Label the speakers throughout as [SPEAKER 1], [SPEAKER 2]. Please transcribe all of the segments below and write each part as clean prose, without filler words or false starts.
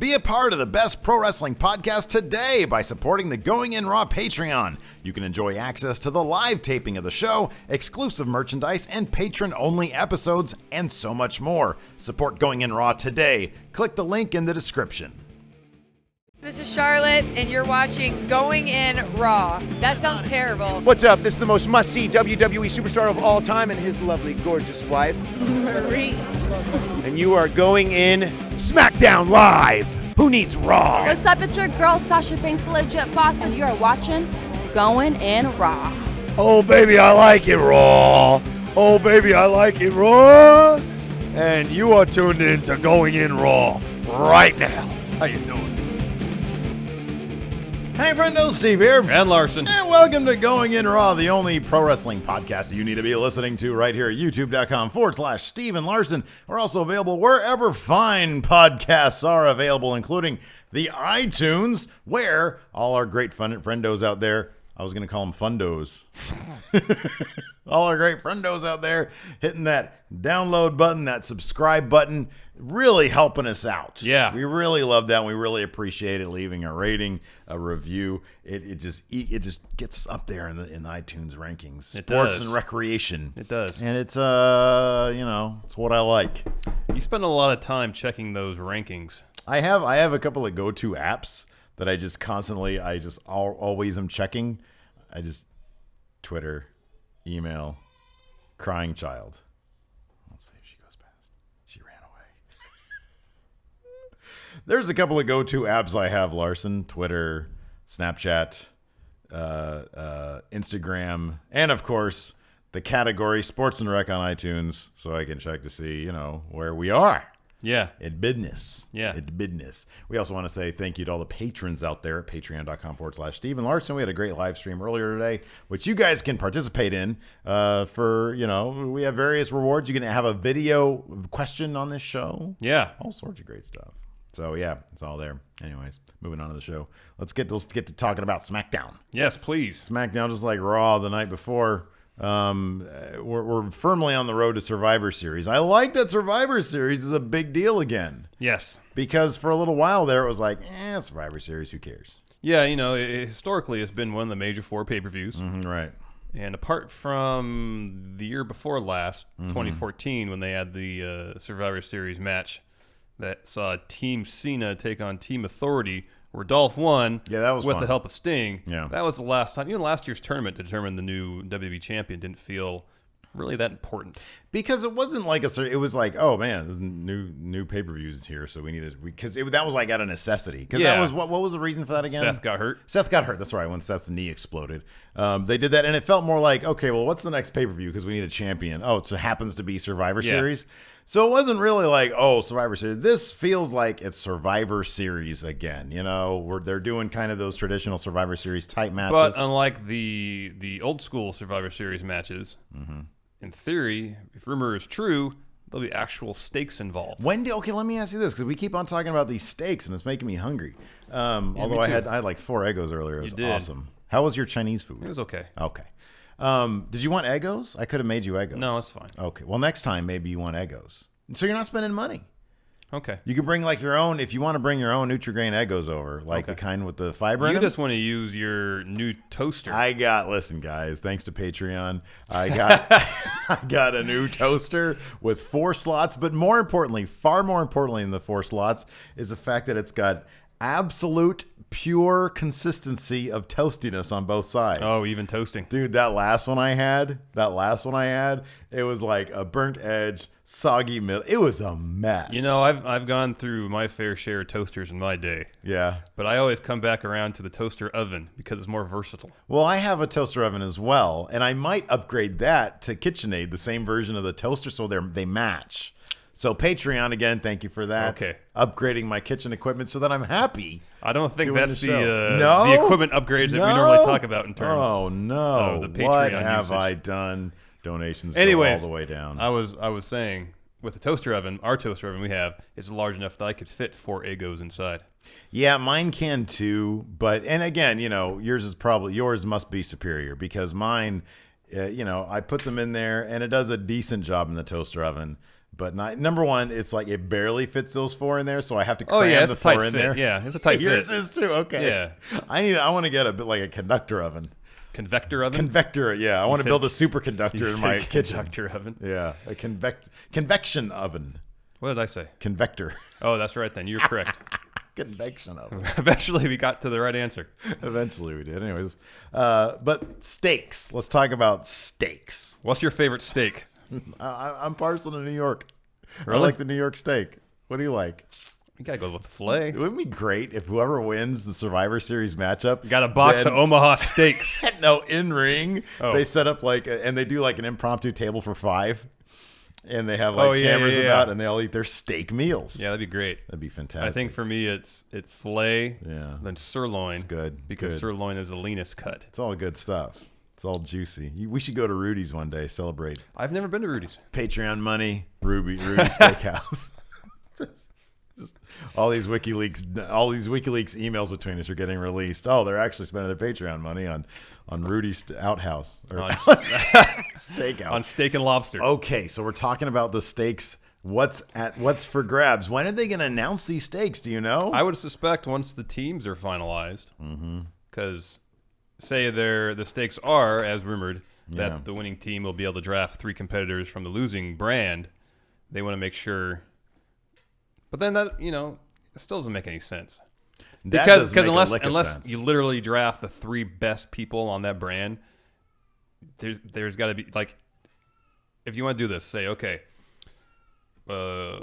[SPEAKER 1] Be a part of the best pro wrestling podcast today by supporting the Going In Raw Patreon. You can enjoy access to the live taping of the show, exclusive merchandise, and patron-only episodes, and so much more. Support Going In Raw today. Click the link in the description.
[SPEAKER 2] This is Charlotte, and you're watching Going In Raw. That sounds terrible.
[SPEAKER 3] What's up? This is the most must-see WWE superstar of all time and his lovely, gorgeous wife,
[SPEAKER 2] Marie.
[SPEAKER 3] and you are going in SmackDown Live. Who needs Raw?
[SPEAKER 4] What's up? It's your girl, Sasha Banks, the legit boss, and you are watching Going In Raw.
[SPEAKER 5] Oh, baby, I like it raw. Oh, baby, I like it raw. And you are tuned in to Going In Raw right now. How you doing?
[SPEAKER 1] Hey, friendo, Steve here.
[SPEAKER 6] And Larson.
[SPEAKER 1] And welcome to Going In Raw, the only pro wrestling podcast you need to be listening to right here at youtube.com/Steve and Larson. We're also available wherever fine podcasts are available, including the iTunes, where all our great friendos out there, I was going to call them fundos. All our great friendos out there hitting that download button, that subscribe button, really helping us out.
[SPEAKER 6] Yeah.
[SPEAKER 1] We really love that. And we really appreciate it. Leaving a rating, a review. It just gets up there in the iTunes rankings. Sports and recreation.
[SPEAKER 6] It does.
[SPEAKER 1] And it's it's what I like.
[SPEAKER 6] You spend a lot of time checking those rankings.
[SPEAKER 1] I have a couple of go-to apps that I just constantly, always am checking. Twitter, email, crying child. Let's see if she goes past. She ran away. There's a couple of go-to apps I have, Larson. Twitter, Snapchat, Instagram, and of course, the category Sports and Rec on iTunes, so I can check to see, where we are.
[SPEAKER 6] Yeah.
[SPEAKER 1] At business.
[SPEAKER 6] Yeah.
[SPEAKER 1] At business. We also want to say thank you to all the patrons out there at patreon.com/Steve and Larson. We had a great live stream earlier today, which you guys can participate in we have various rewards. You can have a video question on this show.
[SPEAKER 6] Yeah.
[SPEAKER 1] All sorts of great stuff. So, yeah, it's all there. Anyways, moving on to the show. Let's get to talking about SmackDown.
[SPEAKER 6] Yes, please.
[SPEAKER 1] SmackDown, just like Raw the night before. We're firmly on the road to Survivor Series. I like that Survivor Series is a big deal again.
[SPEAKER 6] Yes.
[SPEAKER 1] Because for a little while there, it was like, Survivor Series, who cares?
[SPEAKER 6] Yeah, historically, it's been one of the major 4 pay-per-views.
[SPEAKER 1] Mm-hmm, right.
[SPEAKER 6] And apart from the year before last, 2014, when they had the Survivor Series match that saw Team Cena take on Team Authority, where Dolph won
[SPEAKER 1] that was
[SPEAKER 6] with
[SPEAKER 1] fun.
[SPEAKER 6] the help of Sting.
[SPEAKER 1] Yeah.
[SPEAKER 6] That was the last time. Even last year's tournament to determine the new WWE champion didn't feel really that important.
[SPEAKER 1] Because it wasn't like it was like, oh man, new pay-per-views here, so we needed, because that was like out of necessity. Because that was, what was the reason for that again?
[SPEAKER 6] Seth got hurt.
[SPEAKER 1] Seth got hurt, that's right, when Seth's knee exploded. They did that, and it felt more like, okay, well, what's the next pay-per-view? Because we need a champion. Oh, it happens to be Survivor Series. So it wasn't really like, Survivor Series. This feels like it's Survivor Series again. They're doing kind of those traditional Survivor Series type matches.
[SPEAKER 6] But unlike the old school Survivor Series matches, in theory, if rumor is true, there'll be actual stakes involved.
[SPEAKER 1] Okay, let me ask you this, because we keep on talking about these steaks, and it's making me hungry. Although I had like 4 Eggos earlier. It was awesome. How was your Chinese food?
[SPEAKER 6] It was okay.
[SPEAKER 1] Okay. Did you want Eggos? I could have made you Eggos.
[SPEAKER 6] No, it's fine.
[SPEAKER 1] Okay. Well, next time maybe you want Eggos. So you're not spending money.
[SPEAKER 6] Okay.
[SPEAKER 1] You can bring like your own, if you want to bring your own Nutri-Grain Eggos over, like the kind with the fiber in
[SPEAKER 6] You
[SPEAKER 1] them.
[SPEAKER 6] just want to use your new toaster.
[SPEAKER 1] Listen, guys, thanks to Patreon, I got a new toaster with 4 slots, but more importantly, far more importantly than the 4 slots is the fact that it's got absolute pure consistency of toastiness on both sides.
[SPEAKER 6] Oh, even toasting.
[SPEAKER 1] Dude, that last one I had, it was like a burnt edge, soggy middle. It was a mess.
[SPEAKER 6] I've gone through my fair share of toasters in my day.
[SPEAKER 1] Yeah.
[SPEAKER 6] But I always come back around to the toaster oven because it's more versatile.
[SPEAKER 1] Well, I have a toaster oven as well, and I might upgrade that to KitchenAid, the same version of the toaster, so they match. So Patreon, again, thank you for that.
[SPEAKER 6] Okay.
[SPEAKER 1] Upgrading my kitchen equipment so that I'm happy.
[SPEAKER 6] I don't think
[SPEAKER 1] doing
[SPEAKER 6] that's
[SPEAKER 1] the
[SPEAKER 6] the equipment upgrades that we normally talk about in terms of the Patreon
[SPEAKER 1] what have
[SPEAKER 6] usage.
[SPEAKER 1] I done? Donations
[SPEAKER 6] Anyways,
[SPEAKER 1] go all the way down.
[SPEAKER 6] I was saying, with the toaster oven, our toaster oven we have, it's large enough that I could fit 4 Eggos inside.
[SPEAKER 1] Yeah, mine can too. And again, yours must be superior, because mine, I put them in there and it does a decent job in the toaster oven. But not number one. It's like it barely fits those 4 in there, so I have to cram
[SPEAKER 6] Oh yeah, it's
[SPEAKER 1] the
[SPEAKER 6] a tight
[SPEAKER 1] 4 in
[SPEAKER 6] fit.
[SPEAKER 1] there.
[SPEAKER 6] Yeah, it's a tight
[SPEAKER 1] Yours
[SPEAKER 6] fit.
[SPEAKER 1] is too. Okay.
[SPEAKER 6] Yeah.
[SPEAKER 1] I want to get a bit like a conductor oven.
[SPEAKER 6] Convector oven.
[SPEAKER 1] Convector. Yeah, I want to
[SPEAKER 6] said-
[SPEAKER 1] build a superconductor in my kitchen.
[SPEAKER 6] Conductor oven.
[SPEAKER 1] Yeah, a convection oven.
[SPEAKER 6] What did I say?
[SPEAKER 1] Convector.
[SPEAKER 6] Oh, that's right. Then you're correct.
[SPEAKER 1] Convection oven.
[SPEAKER 6] Eventually, we got to the right answer.
[SPEAKER 1] Eventually we did. Anyways, but steaks. Let's talk about steaks.
[SPEAKER 6] What's your favorite steak?
[SPEAKER 1] I'm partial to New York.
[SPEAKER 6] Really?
[SPEAKER 1] I like the New York steak. What do you like?
[SPEAKER 6] You gotta go with the filet.
[SPEAKER 1] It would be great if whoever wins the Survivor Series matchup
[SPEAKER 6] You got a box
[SPEAKER 1] then-
[SPEAKER 6] of Omaha steaks.
[SPEAKER 1] No, in ring,
[SPEAKER 6] Oh.
[SPEAKER 1] they set up and they do like an impromptu table for 5, and they have
[SPEAKER 6] Oh, yeah,
[SPEAKER 1] cameras
[SPEAKER 6] yeah, yeah.
[SPEAKER 1] about, and they all eat their steak meals.
[SPEAKER 6] Yeah, that'd be great.
[SPEAKER 1] That'd be fantastic.
[SPEAKER 6] I think for me, it's filet,
[SPEAKER 1] Yeah.
[SPEAKER 6] then sirloin.
[SPEAKER 1] It's good,
[SPEAKER 6] because
[SPEAKER 1] good.
[SPEAKER 6] sirloin is the leanest cut.
[SPEAKER 1] it's all good stuff. It's all juicy. We should go to Rudy's one day, celebrate.
[SPEAKER 6] I've never been to Rudy's.
[SPEAKER 1] Patreon money, Rudy Steakhouse. Just all these WikiLeaks emails between us are getting released. Oh, they're actually spending their Patreon money on Rudy's Outhouse or
[SPEAKER 6] On-
[SPEAKER 1] Steakhouse.
[SPEAKER 6] On steak and lobster.
[SPEAKER 1] Okay, so we're talking about the steaks. What's for grabs? When are they going to announce these steaks? Do you know?
[SPEAKER 6] I would suspect once the teams are finalized, because say the stakes are, as rumored,
[SPEAKER 1] Yeah.
[SPEAKER 6] that the winning team will be able to draft 3 competitors from the losing brand. They want to make sure. But then that, it still doesn't make any sense.
[SPEAKER 1] That
[SPEAKER 6] Because
[SPEAKER 1] doesn't make a lick of
[SPEAKER 6] unless
[SPEAKER 1] sense.
[SPEAKER 6] you literally draft the 3 best people on that brand, there's got to be, like, if you want to do this, say, okay,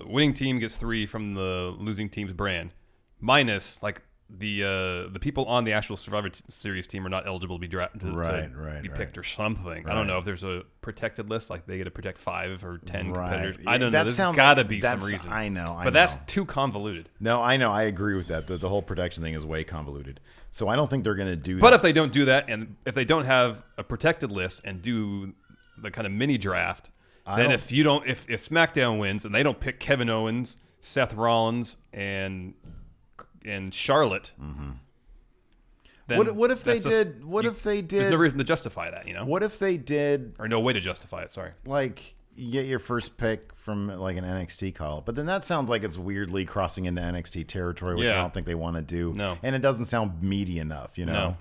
[SPEAKER 6] winning team gets 3 from the losing team's brand, minus like the people on the actual Survivor Series team are not eligible to be drafted to be picked or something. I don't know if there's a protected list, like they get to protect 5 or 10 competitors. I don't know. There's got to be some reason.
[SPEAKER 1] I know.
[SPEAKER 6] But that's too convoluted.
[SPEAKER 1] No, I know. I agree with that. The whole protection thing is way convoluted. So I don't think they're going to do that.
[SPEAKER 6] But if they don't do that, and if they don't have a protected list and do the kind of mini draft, then if SmackDown wins and they don't pick Kevin Owens, Seth Rollins, and Charlotte, then
[SPEAKER 1] what if they
[SPEAKER 6] that's just-
[SPEAKER 1] did? What if they
[SPEAKER 6] There's
[SPEAKER 1] did?
[SPEAKER 6] no reason to justify that,
[SPEAKER 1] What if they did?
[SPEAKER 6] or no way to justify it. Sorry.
[SPEAKER 1] Like you get your first pick from like an NXT call, but then that sounds like it's weirdly crossing into NXT territory, which I
[SPEAKER 6] Yeah.
[SPEAKER 1] don't think they want to do.
[SPEAKER 6] No.
[SPEAKER 1] And it doesn't sound meaty enough.
[SPEAKER 6] No.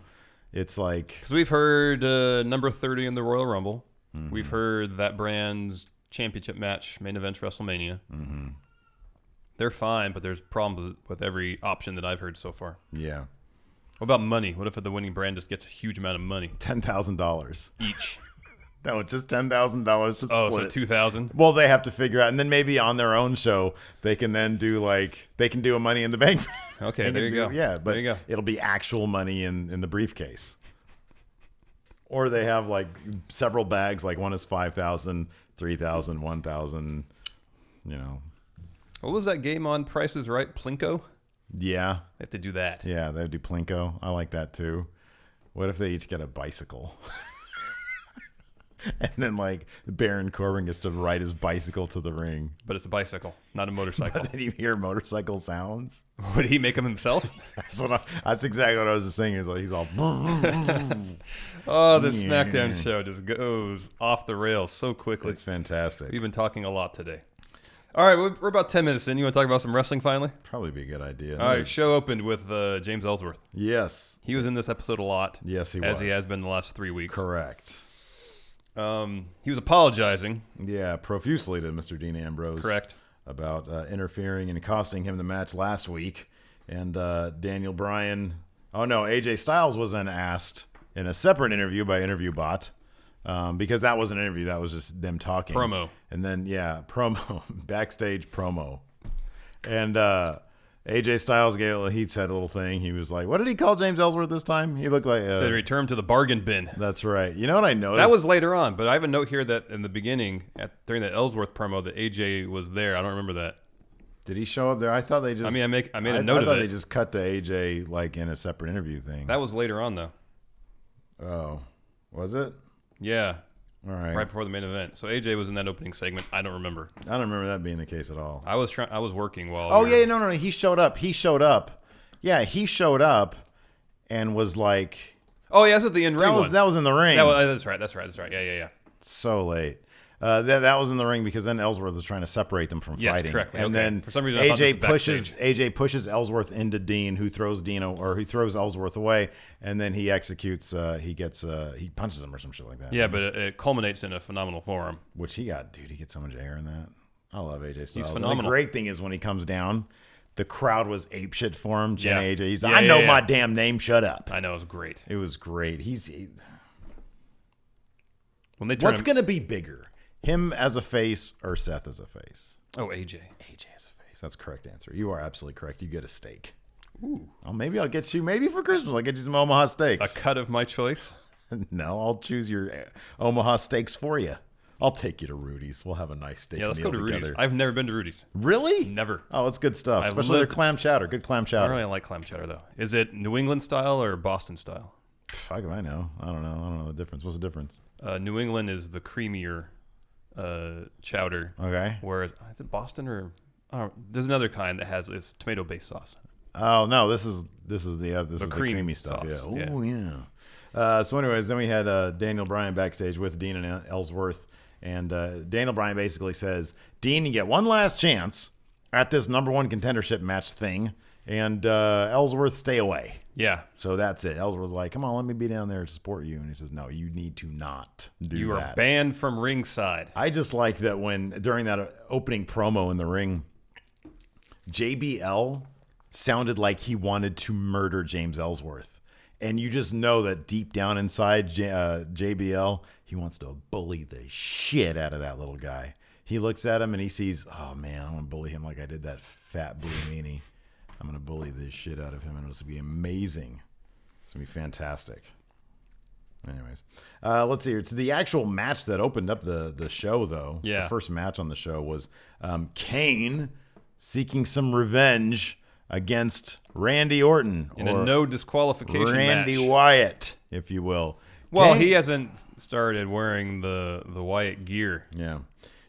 [SPEAKER 1] It's like
[SPEAKER 6] Because we've heard number 30 in the Royal Rumble.
[SPEAKER 1] Mm-hmm.
[SPEAKER 6] We've heard that brand's championship match, main events WrestleMania. Mm-hmm. They're fine, but there's problems with every option that I've heard so far.
[SPEAKER 1] yeah,
[SPEAKER 6] What about money? What if the winning brand just gets a huge amount of money
[SPEAKER 1] $10,000.
[SPEAKER 6] each?
[SPEAKER 1] No, just $10,000 to split.
[SPEAKER 6] Oh, so 2,000.
[SPEAKER 1] Well, they have to figure out, and then maybe on their own show, they can then do a Money in the Bank.
[SPEAKER 6] Okay,
[SPEAKER 1] They
[SPEAKER 6] there
[SPEAKER 1] can
[SPEAKER 6] you
[SPEAKER 1] do-
[SPEAKER 6] go.
[SPEAKER 1] Yeah, but
[SPEAKER 6] there you go.
[SPEAKER 1] it'll be actual money in the briefcase. Or they have like several bags, like one is 5,000, 3,000, 1,000.
[SPEAKER 6] What was that game on Price is Right? Plinko?
[SPEAKER 1] Yeah,
[SPEAKER 6] They have to do that.
[SPEAKER 1] yeah, they do Plinko. I like that too. What if they each get a bicycle? And then like Baron Corbin gets to ride his bicycle to the ring.
[SPEAKER 6] But it's a bicycle, not a motorcycle.
[SPEAKER 1] But then you hear motorcycle sounds.
[SPEAKER 6] Would he make them himself?
[SPEAKER 1] That's exactly what I was just saying. He's all.
[SPEAKER 6] Oh, the SmackDown show just goes off the rails so quickly.
[SPEAKER 1] It's fantastic.
[SPEAKER 6] We've been talking a lot today. All right, we're about 10 minutes in. You want to talk about some wrestling finally?
[SPEAKER 1] Probably be a good idea.
[SPEAKER 6] All right, show opened with James Ellsworth.
[SPEAKER 1] Yes.
[SPEAKER 6] He was in this episode a lot.
[SPEAKER 1] Yes, he
[SPEAKER 6] as he
[SPEAKER 1] was.
[SPEAKER 6] has been the last 3 weeks.
[SPEAKER 1] Correct.
[SPEAKER 6] He was apologizing.
[SPEAKER 1] Yeah, profusely to Mr. Dean Ambrose.
[SPEAKER 6] Correct.
[SPEAKER 1] About interfering and costing him the match last week. And Daniel Bryan. Oh, no. AJ Styles was then asked in a separate interview by InterviewBot. Because that wasn't an interview. That was just them talking.
[SPEAKER 6] Promo.
[SPEAKER 1] And then, yeah, promo. Backstage promo. And AJ Styles, he said a little thing. He was like, what did he call James Ellsworth this time? He looked like...
[SPEAKER 6] Said return to the bargain bin.
[SPEAKER 1] That's right. You know what I noticed?
[SPEAKER 6] That was later on, but I have a note here that in the beginning, during the Ellsworth promo, that AJ was there. I don't remember that.
[SPEAKER 1] Did he show up there? I thought they just...
[SPEAKER 6] I mean, I made a note
[SPEAKER 1] I
[SPEAKER 6] of
[SPEAKER 1] thought
[SPEAKER 6] it.
[SPEAKER 1] they just cut to AJ like in a separate interview thing.
[SPEAKER 6] That was later on, though.
[SPEAKER 1] Oh. Was it?
[SPEAKER 6] Yeah.
[SPEAKER 1] All right.
[SPEAKER 6] Right before the main event. So AJ was in that opening segment. I don't remember.
[SPEAKER 1] I don't remember that being the case at all.
[SPEAKER 6] I was working while.
[SPEAKER 1] Oh,
[SPEAKER 6] we were-
[SPEAKER 1] yeah. No. He showed up. Yeah, he showed up and was like...
[SPEAKER 6] Oh, yeah, that's at the in ring one.
[SPEAKER 1] That was in the ring.
[SPEAKER 6] That's right. Yeah.
[SPEAKER 1] So late. That was in the ring because then Ellsworth was trying to separate them from fighting.
[SPEAKER 6] Correct.
[SPEAKER 1] And
[SPEAKER 6] Okay.
[SPEAKER 1] then
[SPEAKER 6] For some reason, I thought this was
[SPEAKER 1] AJ pushes Ellsworth into Dean, who throws who throws Ellsworth away, and then he executes. He punches him or some shit like that.
[SPEAKER 6] Yeah, but it culminates in a phenomenal forearm.
[SPEAKER 1] Which he gets so much air in that. I love AJ Styles.
[SPEAKER 6] He's
[SPEAKER 1] And
[SPEAKER 6] phenomenal.
[SPEAKER 1] the great thing is when he comes down, the crowd was apeshit for him.
[SPEAKER 6] Yeah.
[SPEAKER 1] AJ. He's
[SPEAKER 6] Yeah,
[SPEAKER 1] I know
[SPEAKER 6] yeah.
[SPEAKER 1] my damn name. Shut up.
[SPEAKER 6] I know, it was great.
[SPEAKER 1] It was great.
[SPEAKER 6] When they turn
[SPEAKER 1] What's going to be bigger? Him as a face or Seth as a face?
[SPEAKER 6] Oh, AJ.
[SPEAKER 1] AJ as a face. That's the correct answer. You are absolutely correct. You get a steak.
[SPEAKER 6] Ooh.
[SPEAKER 1] Oh, maybe I'll get you, maybe for Christmas, I'll get you some Omaha
[SPEAKER 6] A
[SPEAKER 1] steaks.
[SPEAKER 6] cut of my choice.
[SPEAKER 1] No, I'll choose your Omaha steaks for you. I'll take you to Rudy's. We'll have a nice steak
[SPEAKER 6] Yeah, let's
[SPEAKER 1] meal
[SPEAKER 6] go to Rudy's.
[SPEAKER 1] together.
[SPEAKER 6] I've never been to Rudy's.
[SPEAKER 1] Really?
[SPEAKER 6] Never.
[SPEAKER 1] Oh, it's good stuff.
[SPEAKER 6] I
[SPEAKER 1] Especially their
[SPEAKER 6] lived-
[SPEAKER 1] clam chowder. Good clam
[SPEAKER 6] I
[SPEAKER 1] chowder.
[SPEAKER 6] don't really like clam chowder, though. Is it New England style or Boston style?
[SPEAKER 1] Fuck if I know. I don't know the difference. What's the difference?
[SPEAKER 6] New England is the creamier chowder.
[SPEAKER 1] Okay.
[SPEAKER 6] Whereas, is it Boston or... there's another kind that has it's tomato-based sauce.
[SPEAKER 1] Oh no, this is the creamy stuff.
[SPEAKER 6] sauce,
[SPEAKER 1] Yeah. Oh yeah. So anyways, then we had Daniel Bryan backstage with Dean and Ellsworth, and Daniel Bryan basically says, Dean, you get one last chance at this #1 contendership match thing, and Ellsworth, stay away.
[SPEAKER 6] Yeah.
[SPEAKER 1] So that's it. Ellsworth's like, come on, let me be down there to support you. And he says, no, you need to not do
[SPEAKER 6] You
[SPEAKER 1] that.
[SPEAKER 6] are banned from ringside.
[SPEAKER 1] I just like that during that opening promo in the ring, JBL sounded like he wanted to murder James Ellsworth. And you just know that deep down inside JBL, he wants to bully the shit out of that little guy. He looks at him and he sees, oh man, I'm going to bully him like I did that fat blue meanie. I'm going to bully this shit out of him, and it's going to be amazing. It's going to be fantastic. Anyways, let's see here. To the actual match that opened up the show, though.
[SPEAKER 6] Yeah.
[SPEAKER 1] The first match on the show was Kane seeking some revenge against Randy Orton.
[SPEAKER 6] In a no disqualification
[SPEAKER 1] Randy
[SPEAKER 6] match.
[SPEAKER 1] Wyatt, if you will.
[SPEAKER 6] Well,
[SPEAKER 1] Kane-
[SPEAKER 6] he hasn't started wearing the Wyatt gear.
[SPEAKER 1] Yeah.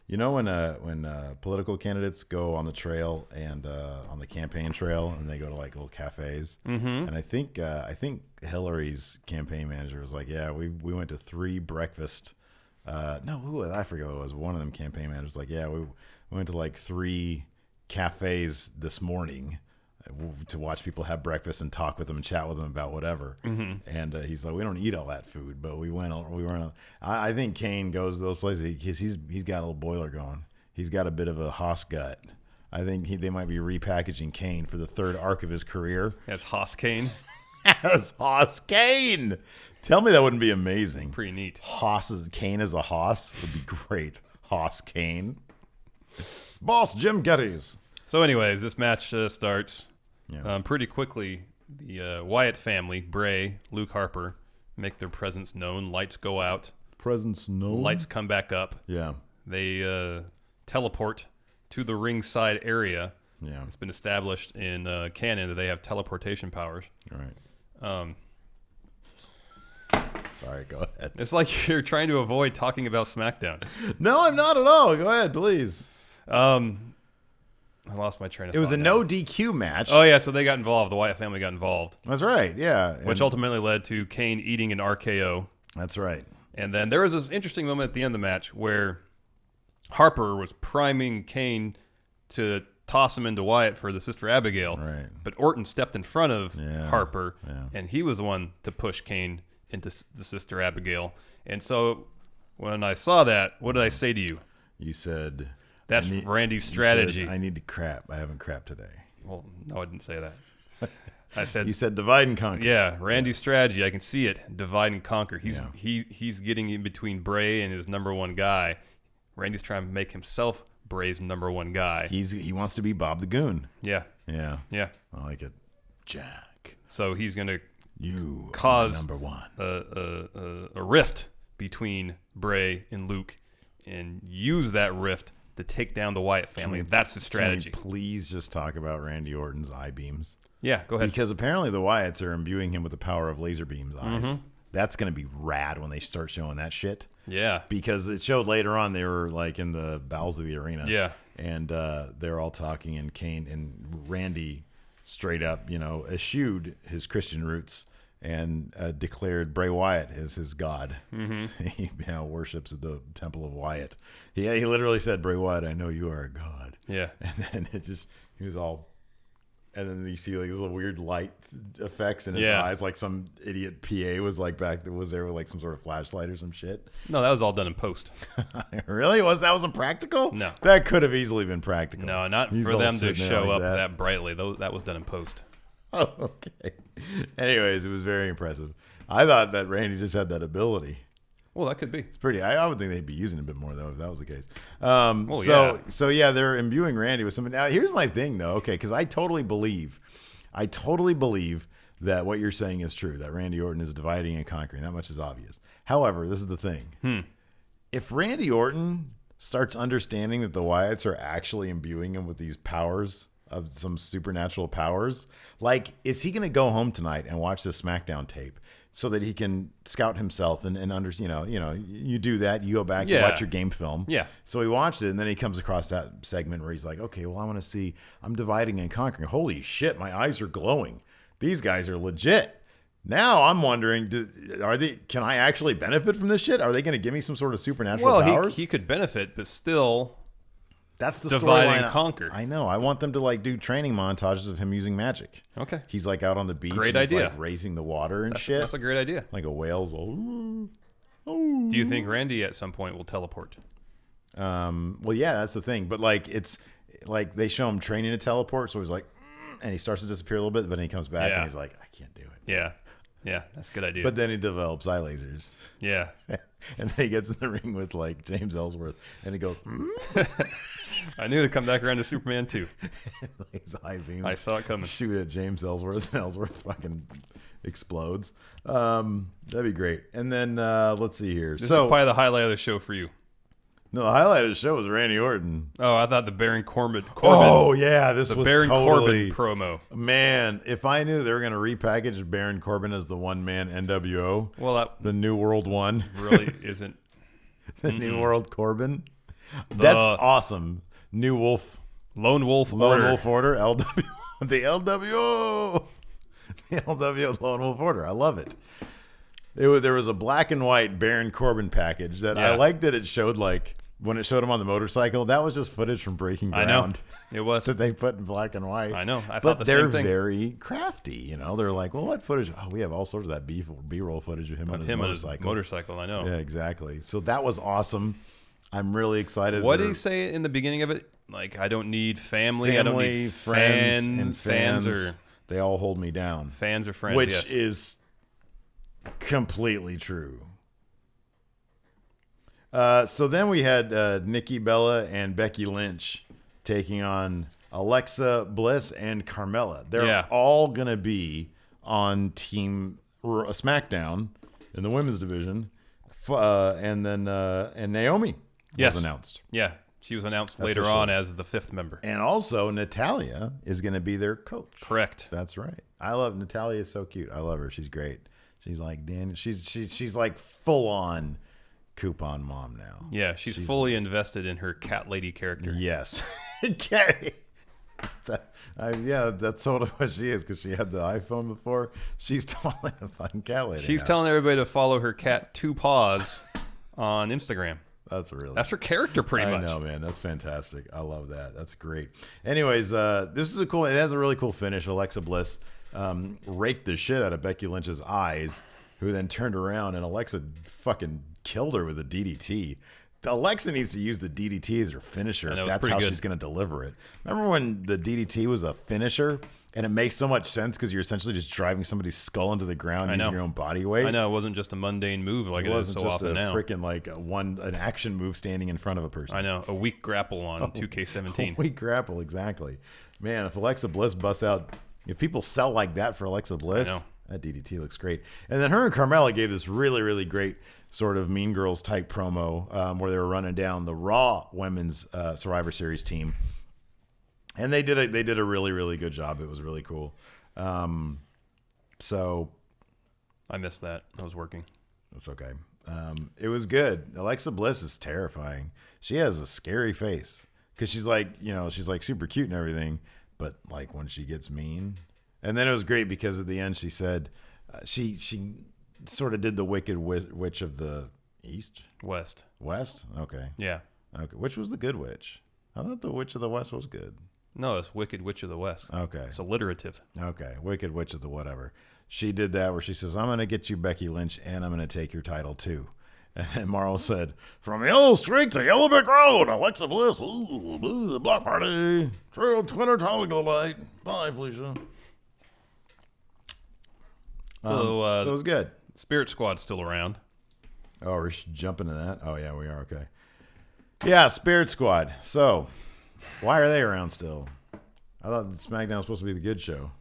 [SPEAKER 1] You know when political candidates go on the trail and on the campaign trail and they go to like little cafes, and I think Hillary's campaign manager was like, yeah, we went to 3 breakfast. I forget what it was. One of them campaign managers was like, yeah, we went to like 3 cafes this morning to watch people have breakfast and talk with them and chat with them about whatever. And he's like, we don't eat all that food, but we went. I think Kane goes to those places because he's got a little boiler going. He's got a bit of a Haas gut. I think they might be repackaging Kane for the 3rd arc of his career
[SPEAKER 6] That's Haas Kane.
[SPEAKER 1] as Haas Kane. Tell me that wouldn't be amazing.
[SPEAKER 6] Pretty neat.
[SPEAKER 1] Kane as a Haas would be great. Haas Kane. Boss Jim Geddes.
[SPEAKER 6] So anyways, this match starts
[SPEAKER 1] Yeah.
[SPEAKER 6] pretty quickly. The Wyatt family, Bray, Luke Harper, make their presence known. Lights go out.
[SPEAKER 1] Presence known.
[SPEAKER 6] Lights come back up.
[SPEAKER 1] Yeah.
[SPEAKER 6] They teleport to the ringside area.
[SPEAKER 1] Yeah.
[SPEAKER 6] It's been established in canon that they have teleportation powers.
[SPEAKER 1] All right. Sorry, go ahead.
[SPEAKER 6] It's like you're trying to avoid talking about SmackDown.
[SPEAKER 1] No, I'm not at all. Go ahead, please.
[SPEAKER 6] I lost my train of thought.
[SPEAKER 1] It was a
[SPEAKER 6] now.
[SPEAKER 1] no DQ match.
[SPEAKER 6] Oh, yeah, so they got involved. The Wyatt family got involved,
[SPEAKER 1] That's right. Yeah.
[SPEAKER 6] which ultimately led to Kane eating an RKO.
[SPEAKER 1] That's right.
[SPEAKER 6] And then there was this interesting moment at the end of the match where Harper was priming Kane to toss him into Wyatt for the Sister Abigail.
[SPEAKER 1] Right.
[SPEAKER 6] But Orton stepped in front of Harper,
[SPEAKER 1] Yeah.
[SPEAKER 6] and he was the one to push Kane into the Sister Abigail. And so when I saw that, what did I say to you?
[SPEAKER 1] You said
[SPEAKER 6] That's Randy's strategy.
[SPEAKER 1] You said, I need to crap. I haven't crapped today.
[SPEAKER 6] Well, no, I didn't say that. I said,
[SPEAKER 1] You said divide and conquer.
[SPEAKER 6] yeah, Randy's strategy. I can see it. Divide and conquer. He's
[SPEAKER 1] Yeah.
[SPEAKER 6] he's getting in between Bray and his #1 guy. Randy's trying to make himself Bray's #1 guy.
[SPEAKER 1] He wants to be Bob the Goon.
[SPEAKER 6] Yeah,
[SPEAKER 1] Yeah.
[SPEAKER 6] yeah.
[SPEAKER 1] I like it. Jack,
[SPEAKER 6] So he's going to
[SPEAKER 1] you
[SPEAKER 6] Cause-
[SPEAKER 1] are #1.
[SPEAKER 6] a rift between Bray and Luke and use that rift to take down the Wyatt family. That's the strategy.
[SPEAKER 1] Can we please just talk about Randy Orton's eye beams?
[SPEAKER 6] Yeah, go ahead.
[SPEAKER 1] Because apparently the Wyatts are imbuing him with the power of laser beams eyes.
[SPEAKER 6] Mm-hmm.
[SPEAKER 1] That's going to be rad when they start showing that shit.
[SPEAKER 6] Yeah.
[SPEAKER 1] Because it showed later on they were like in the bowels of the arena.
[SPEAKER 6] Yeah.
[SPEAKER 1] And they're all talking, and Kane and Randy straight up, eschewed his Christian roots and declared Bray Wyatt as his god. Mm-hmm. He now worships at the Temple of Wyatt. He literally said, Bray Wyatt, I know you are a god.
[SPEAKER 6] Yeah.
[SPEAKER 1] And then he was all, and then you see like these little weird light effects in his eyes, like some idiot PA was like was there with like some sort of flashlight or some shit.
[SPEAKER 6] No, that was all done in post.
[SPEAKER 1] Really? That wasn't practical?
[SPEAKER 6] No.
[SPEAKER 1] That could have easily been practical.
[SPEAKER 6] No, not
[SPEAKER 1] He's
[SPEAKER 6] for
[SPEAKER 1] all
[SPEAKER 6] them to
[SPEAKER 1] sitting there
[SPEAKER 6] show
[SPEAKER 1] like
[SPEAKER 6] up
[SPEAKER 1] that.
[SPEAKER 6] that brightly. That was done in post.
[SPEAKER 1] Oh, okay. Anyways, it was very impressive. I thought that Randy just had that ability.
[SPEAKER 6] Well, that could be.
[SPEAKER 1] It's pretty. I would think they'd be using it a bit more though if that was the case. So yeah, they're imbuing Randy with something. Now, here's my thing though. Okay, because I totally believe that what you're saying is true. That Randy Orton is dividing and conquering. That much is obvious. However, this is the thing. If Randy Orton starts understanding that the Wyatts are actually imbuing him with these powers of some supernatural powers, like, is he going to go home tonight and watch the SmackDown tape so that he can scout himself and you do that, you go back, you watch your game film.
[SPEAKER 6] Yeah.
[SPEAKER 1] So he watched it, and then he comes across that segment where he's like, okay, well, I want to see, I'm dividing and conquering. Holy shit, my eyes are glowing. These guys are legit. Now I'm wondering, can I actually benefit from this shit? Are they going to give me some sort of supernatural powers?
[SPEAKER 6] He could benefit, but still...
[SPEAKER 1] That's the
[SPEAKER 6] divide
[SPEAKER 1] storyline.
[SPEAKER 6] and conquer.
[SPEAKER 1] I know. I want them to like do training montages of him using magic.
[SPEAKER 6] Okay.
[SPEAKER 1] He's like out on the beach.
[SPEAKER 6] Great
[SPEAKER 1] and he's
[SPEAKER 6] idea.
[SPEAKER 1] Like raising the water and shit.
[SPEAKER 6] That's a great idea.
[SPEAKER 1] Like a whale's.
[SPEAKER 6] Do you think Randy at some point will teleport?
[SPEAKER 1] Well, yeah, that's the thing. But like, it's like they show him training to teleport, so he's like, and he starts to disappear a little bit, but then he comes back and he's like, I can't do it.
[SPEAKER 6] Yeah. Yeah, that's a good idea.
[SPEAKER 1] But then he develops eye lasers.
[SPEAKER 6] Yeah.
[SPEAKER 1] And then he gets in the ring with like James Ellsworth, and he goes,
[SPEAKER 6] I knew to come back around to Superman 2.
[SPEAKER 1] his eye beams.
[SPEAKER 6] I saw it coming.
[SPEAKER 1] Shoot at James Ellsworth, and Ellsworth fucking explodes. That'd be great. And then let's see here.
[SPEAKER 6] This is probably the highlight of the show for you.
[SPEAKER 1] No, the highlight of the show was Randy Orton.
[SPEAKER 6] Oh, I thought the Baron Corbin.
[SPEAKER 1] Oh yeah, this was
[SPEAKER 6] Baron
[SPEAKER 1] totally
[SPEAKER 6] Corbin promo.
[SPEAKER 1] Man, if I knew they were going to repackage Baron Corbin as the one-man NWO,
[SPEAKER 6] well,
[SPEAKER 1] the New World One,
[SPEAKER 6] really isn't
[SPEAKER 1] the New World Corbin. That's awesome. New Wolf,
[SPEAKER 6] Lone Wolf
[SPEAKER 1] Order, LW, the LWO, the LWO Lone Wolf Order. I love it. There was a black and white Baron Corbin package that I liked that it showed like. When it showed him on the motorcycle, that was just footage from Breaking Ground.
[SPEAKER 6] I know. It was.
[SPEAKER 1] That they put in black and white.
[SPEAKER 6] I know. I thought
[SPEAKER 1] but
[SPEAKER 6] the
[SPEAKER 1] they're
[SPEAKER 6] same thing.
[SPEAKER 1] very crafty, you know. They're like, well, what footage? Oh, we have all sorts of that B-roll footage of him on his motorcycle.
[SPEAKER 6] I know.
[SPEAKER 1] Yeah, exactly. So that was awesome. I'm really excited.
[SPEAKER 6] What did he say in the beginning of it? Like, I don't need family. I don't need
[SPEAKER 1] friends, and
[SPEAKER 6] fans or
[SPEAKER 1] they all hold me down.
[SPEAKER 6] Fans or friends,
[SPEAKER 1] which is completely true. So then we had Nikki Bella and Becky Lynch taking on Alexa Bliss and Carmella. They're all going to be on Team SmackDown in the women's division. And Naomi was announced.
[SPEAKER 6] Yeah, she was announced later on as the 5th member.
[SPEAKER 1] And also Natalya is going to be their coach.
[SPEAKER 6] Correct.
[SPEAKER 1] That's right. I love Natalya. Is so cute. I love her. She's great. She's like she's like full on coupon mom now.
[SPEAKER 6] Yeah, she's fully invested in her cat lady character.
[SPEAKER 1] Yes. That's totally what she is, because she had the iPhone before. She's totally a fucking cat lady.
[SPEAKER 6] She's telling everybody to follow her cat Two Paws on Instagram.
[SPEAKER 1] That's her character pretty much. I know, man. That's fantastic. I love that. That's great. Anyways, this is it has a really cool finish. Alexa Bliss raked the shit out of Becky Lynch's eyes, who then turned around, and Alexa fucking killed her with a DDT. Alexa needs to use the DDT as her finisher. That's how she's going to deliver it. Remember when the DDT was a finisher? And it makes so much sense because you're essentially just driving somebody's skull into the ground using your own body weight.
[SPEAKER 6] I know. It wasn't just a mundane move like it is so often now.
[SPEAKER 1] It wasn't just a freaking an action move standing in front of a person.
[SPEAKER 6] I know. A weak grapple on 2K17.
[SPEAKER 1] A weak grapple, exactly. Man, if Alexa Bliss busts out, if people sell like that for Alexa Bliss, that DDT looks great. And then her and Carmella gave this really, really great sort of Mean Girls type promo where they were running down the Raw Women's Survivor Series team. And they did a really, really good job. It was really cool. So
[SPEAKER 6] I missed that. I was working.
[SPEAKER 1] It's okay. It was good. Alexa Bliss is terrifying. She has a scary face because she's like super cute and everything, but like when she gets mean. And then it was great because at the end she said, She sort of did the Wicked Witch of the East?
[SPEAKER 6] West.
[SPEAKER 1] Okay.
[SPEAKER 6] Yeah.
[SPEAKER 1] Okay. Which was the good witch? I thought the Witch of the West was good.
[SPEAKER 6] No, it's Wicked Witch of the West.
[SPEAKER 1] Okay.
[SPEAKER 6] It's alliterative.
[SPEAKER 1] Okay. Wicked Witch of the whatever. She did that where she says, I'm going to get you Becky Lynch and I'm going to take your title too. And then Marl said, from Yellow Street to Yellow Brick Road, Alexa Bliss, ooh, the block party, true Twitter title light. Bye, Felicia.
[SPEAKER 6] So
[SPEAKER 1] it was good.
[SPEAKER 6] Spirit Squad's still around.
[SPEAKER 1] Oh, we're jumping to that? Oh, yeah, we are. Okay. Yeah, Spirit Squad. So, why are they around still? I thought SmackDown was supposed to be the good show.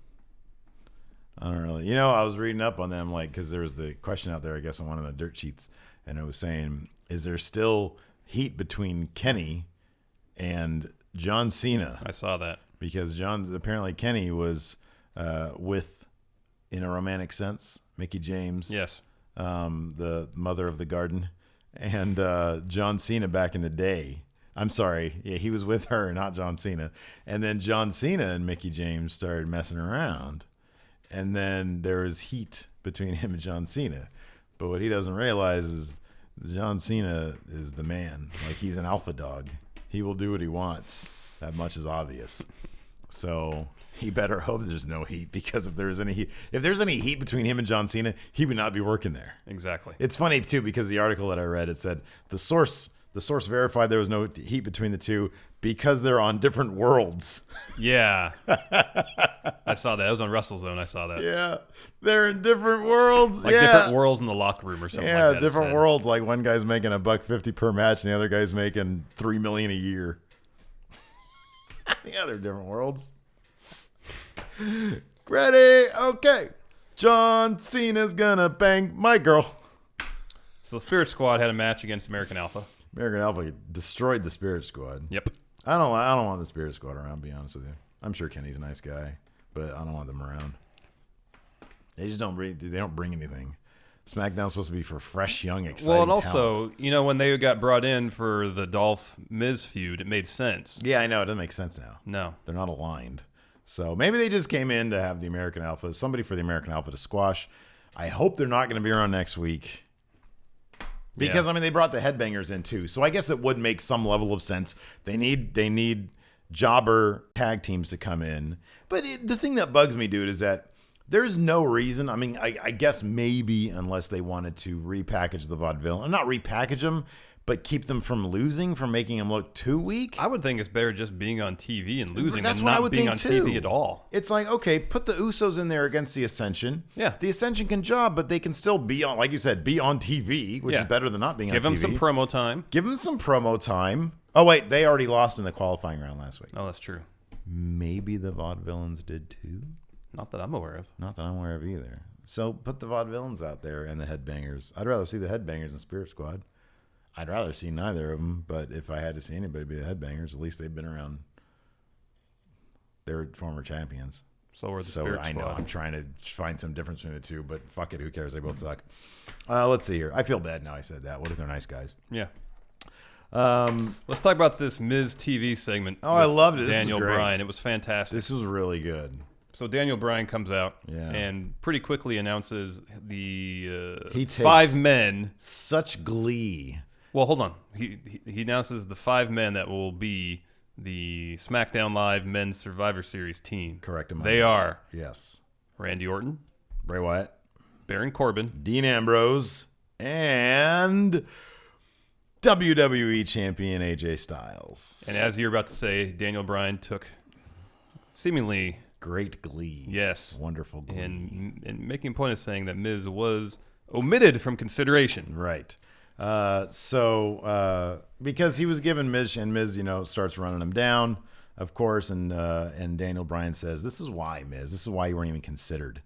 [SPEAKER 1] I don't really. I was reading up on them, because there was the question out there, I guess, on one of the dirt sheets, and it was saying, is there still heat between Kenny and John Cena?
[SPEAKER 6] I saw that.
[SPEAKER 1] Because apparently Kenny was with, in a romantic sense, Mickie James.
[SPEAKER 6] Yes.
[SPEAKER 1] The mother of the garden, and John Cena back in the day. I'm sorry. Yeah, he was with her, not John Cena. And then John Cena and Mickie James started messing around. And then there was heat between him and John Cena. But what he doesn't realize is John Cena is the man. He's an alpha dog. He will do what he wants. That much is obvious. So he better hope there's no heat, because if there's any heat between him and John Cena, he would not be working there.
[SPEAKER 6] Exactly.
[SPEAKER 1] It's funny too, because the article that I read, it said the source verified there was no heat between the two because they're on different worlds.
[SPEAKER 6] Yeah. I saw that. It was on WrestleZone. I saw that.
[SPEAKER 1] Yeah. They're in different worlds.
[SPEAKER 6] Different worlds in the locker room or something like that.
[SPEAKER 1] Yeah, different worlds. Like one guy's making $150 per match and the other guy's making $3 million a year. Yeah, they're different worlds. Ready? Okay. John Cena's gonna bang my girl.
[SPEAKER 6] So the Spirit Squad had a match against American Alpha.
[SPEAKER 1] American Alpha destroyed the Spirit Squad.
[SPEAKER 6] Yep.
[SPEAKER 1] I don't want the Spirit Squad around, to be honest with you. I'm sure Kenny's a nice guy, but I don't want them around. They just don't bring anything. SmackDown's supposed to be for fresh, young, exciting
[SPEAKER 6] Well, and also,
[SPEAKER 1] talent.
[SPEAKER 6] when they got brought in for the Dolph Miz feud, it made sense.
[SPEAKER 1] Yeah, I know. It doesn't make sense now.
[SPEAKER 6] No.
[SPEAKER 1] They're not aligned. So maybe they just came in to have the American Alpha, somebody for the American Alpha to squash. I hope they're not going to be around next week. Because, they brought the Headbangers in too. So I guess it would make some level of sense. They need jobber tag teams to come in. But the thing that bugs me, dude, is that there's no reason. I guess maybe unless they wanted to repackage the vaudeville. And not repackage them, but keep them from losing, from making them look too weak.
[SPEAKER 6] I would think it's better just being on TV and losing
[SPEAKER 1] That's
[SPEAKER 6] than
[SPEAKER 1] what I
[SPEAKER 6] not
[SPEAKER 1] would
[SPEAKER 6] being
[SPEAKER 1] think
[SPEAKER 6] on
[SPEAKER 1] too.
[SPEAKER 6] TV at all.
[SPEAKER 1] It's like, okay, put the Usos in there against the Ascension.
[SPEAKER 6] Yeah.
[SPEAKER 1] The Ascension can job, but they can still be on, like you said, be on TV, which is better than not being on TV.
[SPEAKER 6] Give them some promo time.
[SPEAKER 1] Give them some promo time. Oh, wait, they already lost in the qualifying round last week.
[SPEAKER 6] Oh, that's true.
[SPEAKER 1] Maybe the Vaudevillains did too.
[SPEAKER 6] Not that I'm aware of.
[SPEAKER 1] Not that I'm aware of either. So put the Vaudevillains out there and the Headbangers. I'd rather see the Headbangers than Spirit Squad. I'd rather see neither of them, but if I had to see anybody be the Headbangers, at least they've been around. They're former champions.
[SPEAKER 6] So are the
[SPEAKER 1] So
[SPEAKER 6] Spirit
[SPEAKER 1] I know
[SPEAKER 6] Squad.
[SPEAKER 1] I'm trying to find some difference between the two, but fuck it, who cares? They both suck. Let's see here. I feel bad now I said that. What if they're nice guys?
[SPEAKER 6] Yeah. Let's talk about this Miz TV segment.
[SPEAKER 1] Oh, I loved it. This is
[SPEAKER 6] Daniel
[SPEAKER 1] great.
[SPEAKER 6] Bryan. It was fantastic.
[SPEAKER 1] This was really good.
[SPEAKER 6] So Daniel Bryan comes out
[SPEAKER 1] Yeah.
[SPEAKER 6] and pretty quickly announces the
[SPEAKER 1] He takes
[SPEAKER 6] 5 men.
[SPEAKER 1] Such glee.
[SPEAKER 6] Well, hold on. He announces the 5 men that will be the SmackDown Live Men's Survivor Series team.
[SPEAKER 1] Correct.
[SPEAKER 6] They are
[SPEAKER 1] Yes.
[SPEAKER 6] Randy Orton,
[SPEAKER 1] Bray Wyatt,
[SPEAKER 6] Baron Corbin,
[SPEAKER 1] Dean Ambrose, and WWE Champion AJ Styles.
[SPEAKER 6] and as you're about to say, Daniel Bryan took seemingly
[SPEAKER 1] Great glee.
[SPEAKER 6] yes,
[SPEAKER 1] Wonderful glee.
[SPEAKER 6] and making a point of saying that Miz was omitted from consideration.
[SPEAKER 1] Right. Because he was given Miz, and Miz, starts running him down, of course, and Daniel Bryan says, "This is why, Miz. This is why you weren't even considered,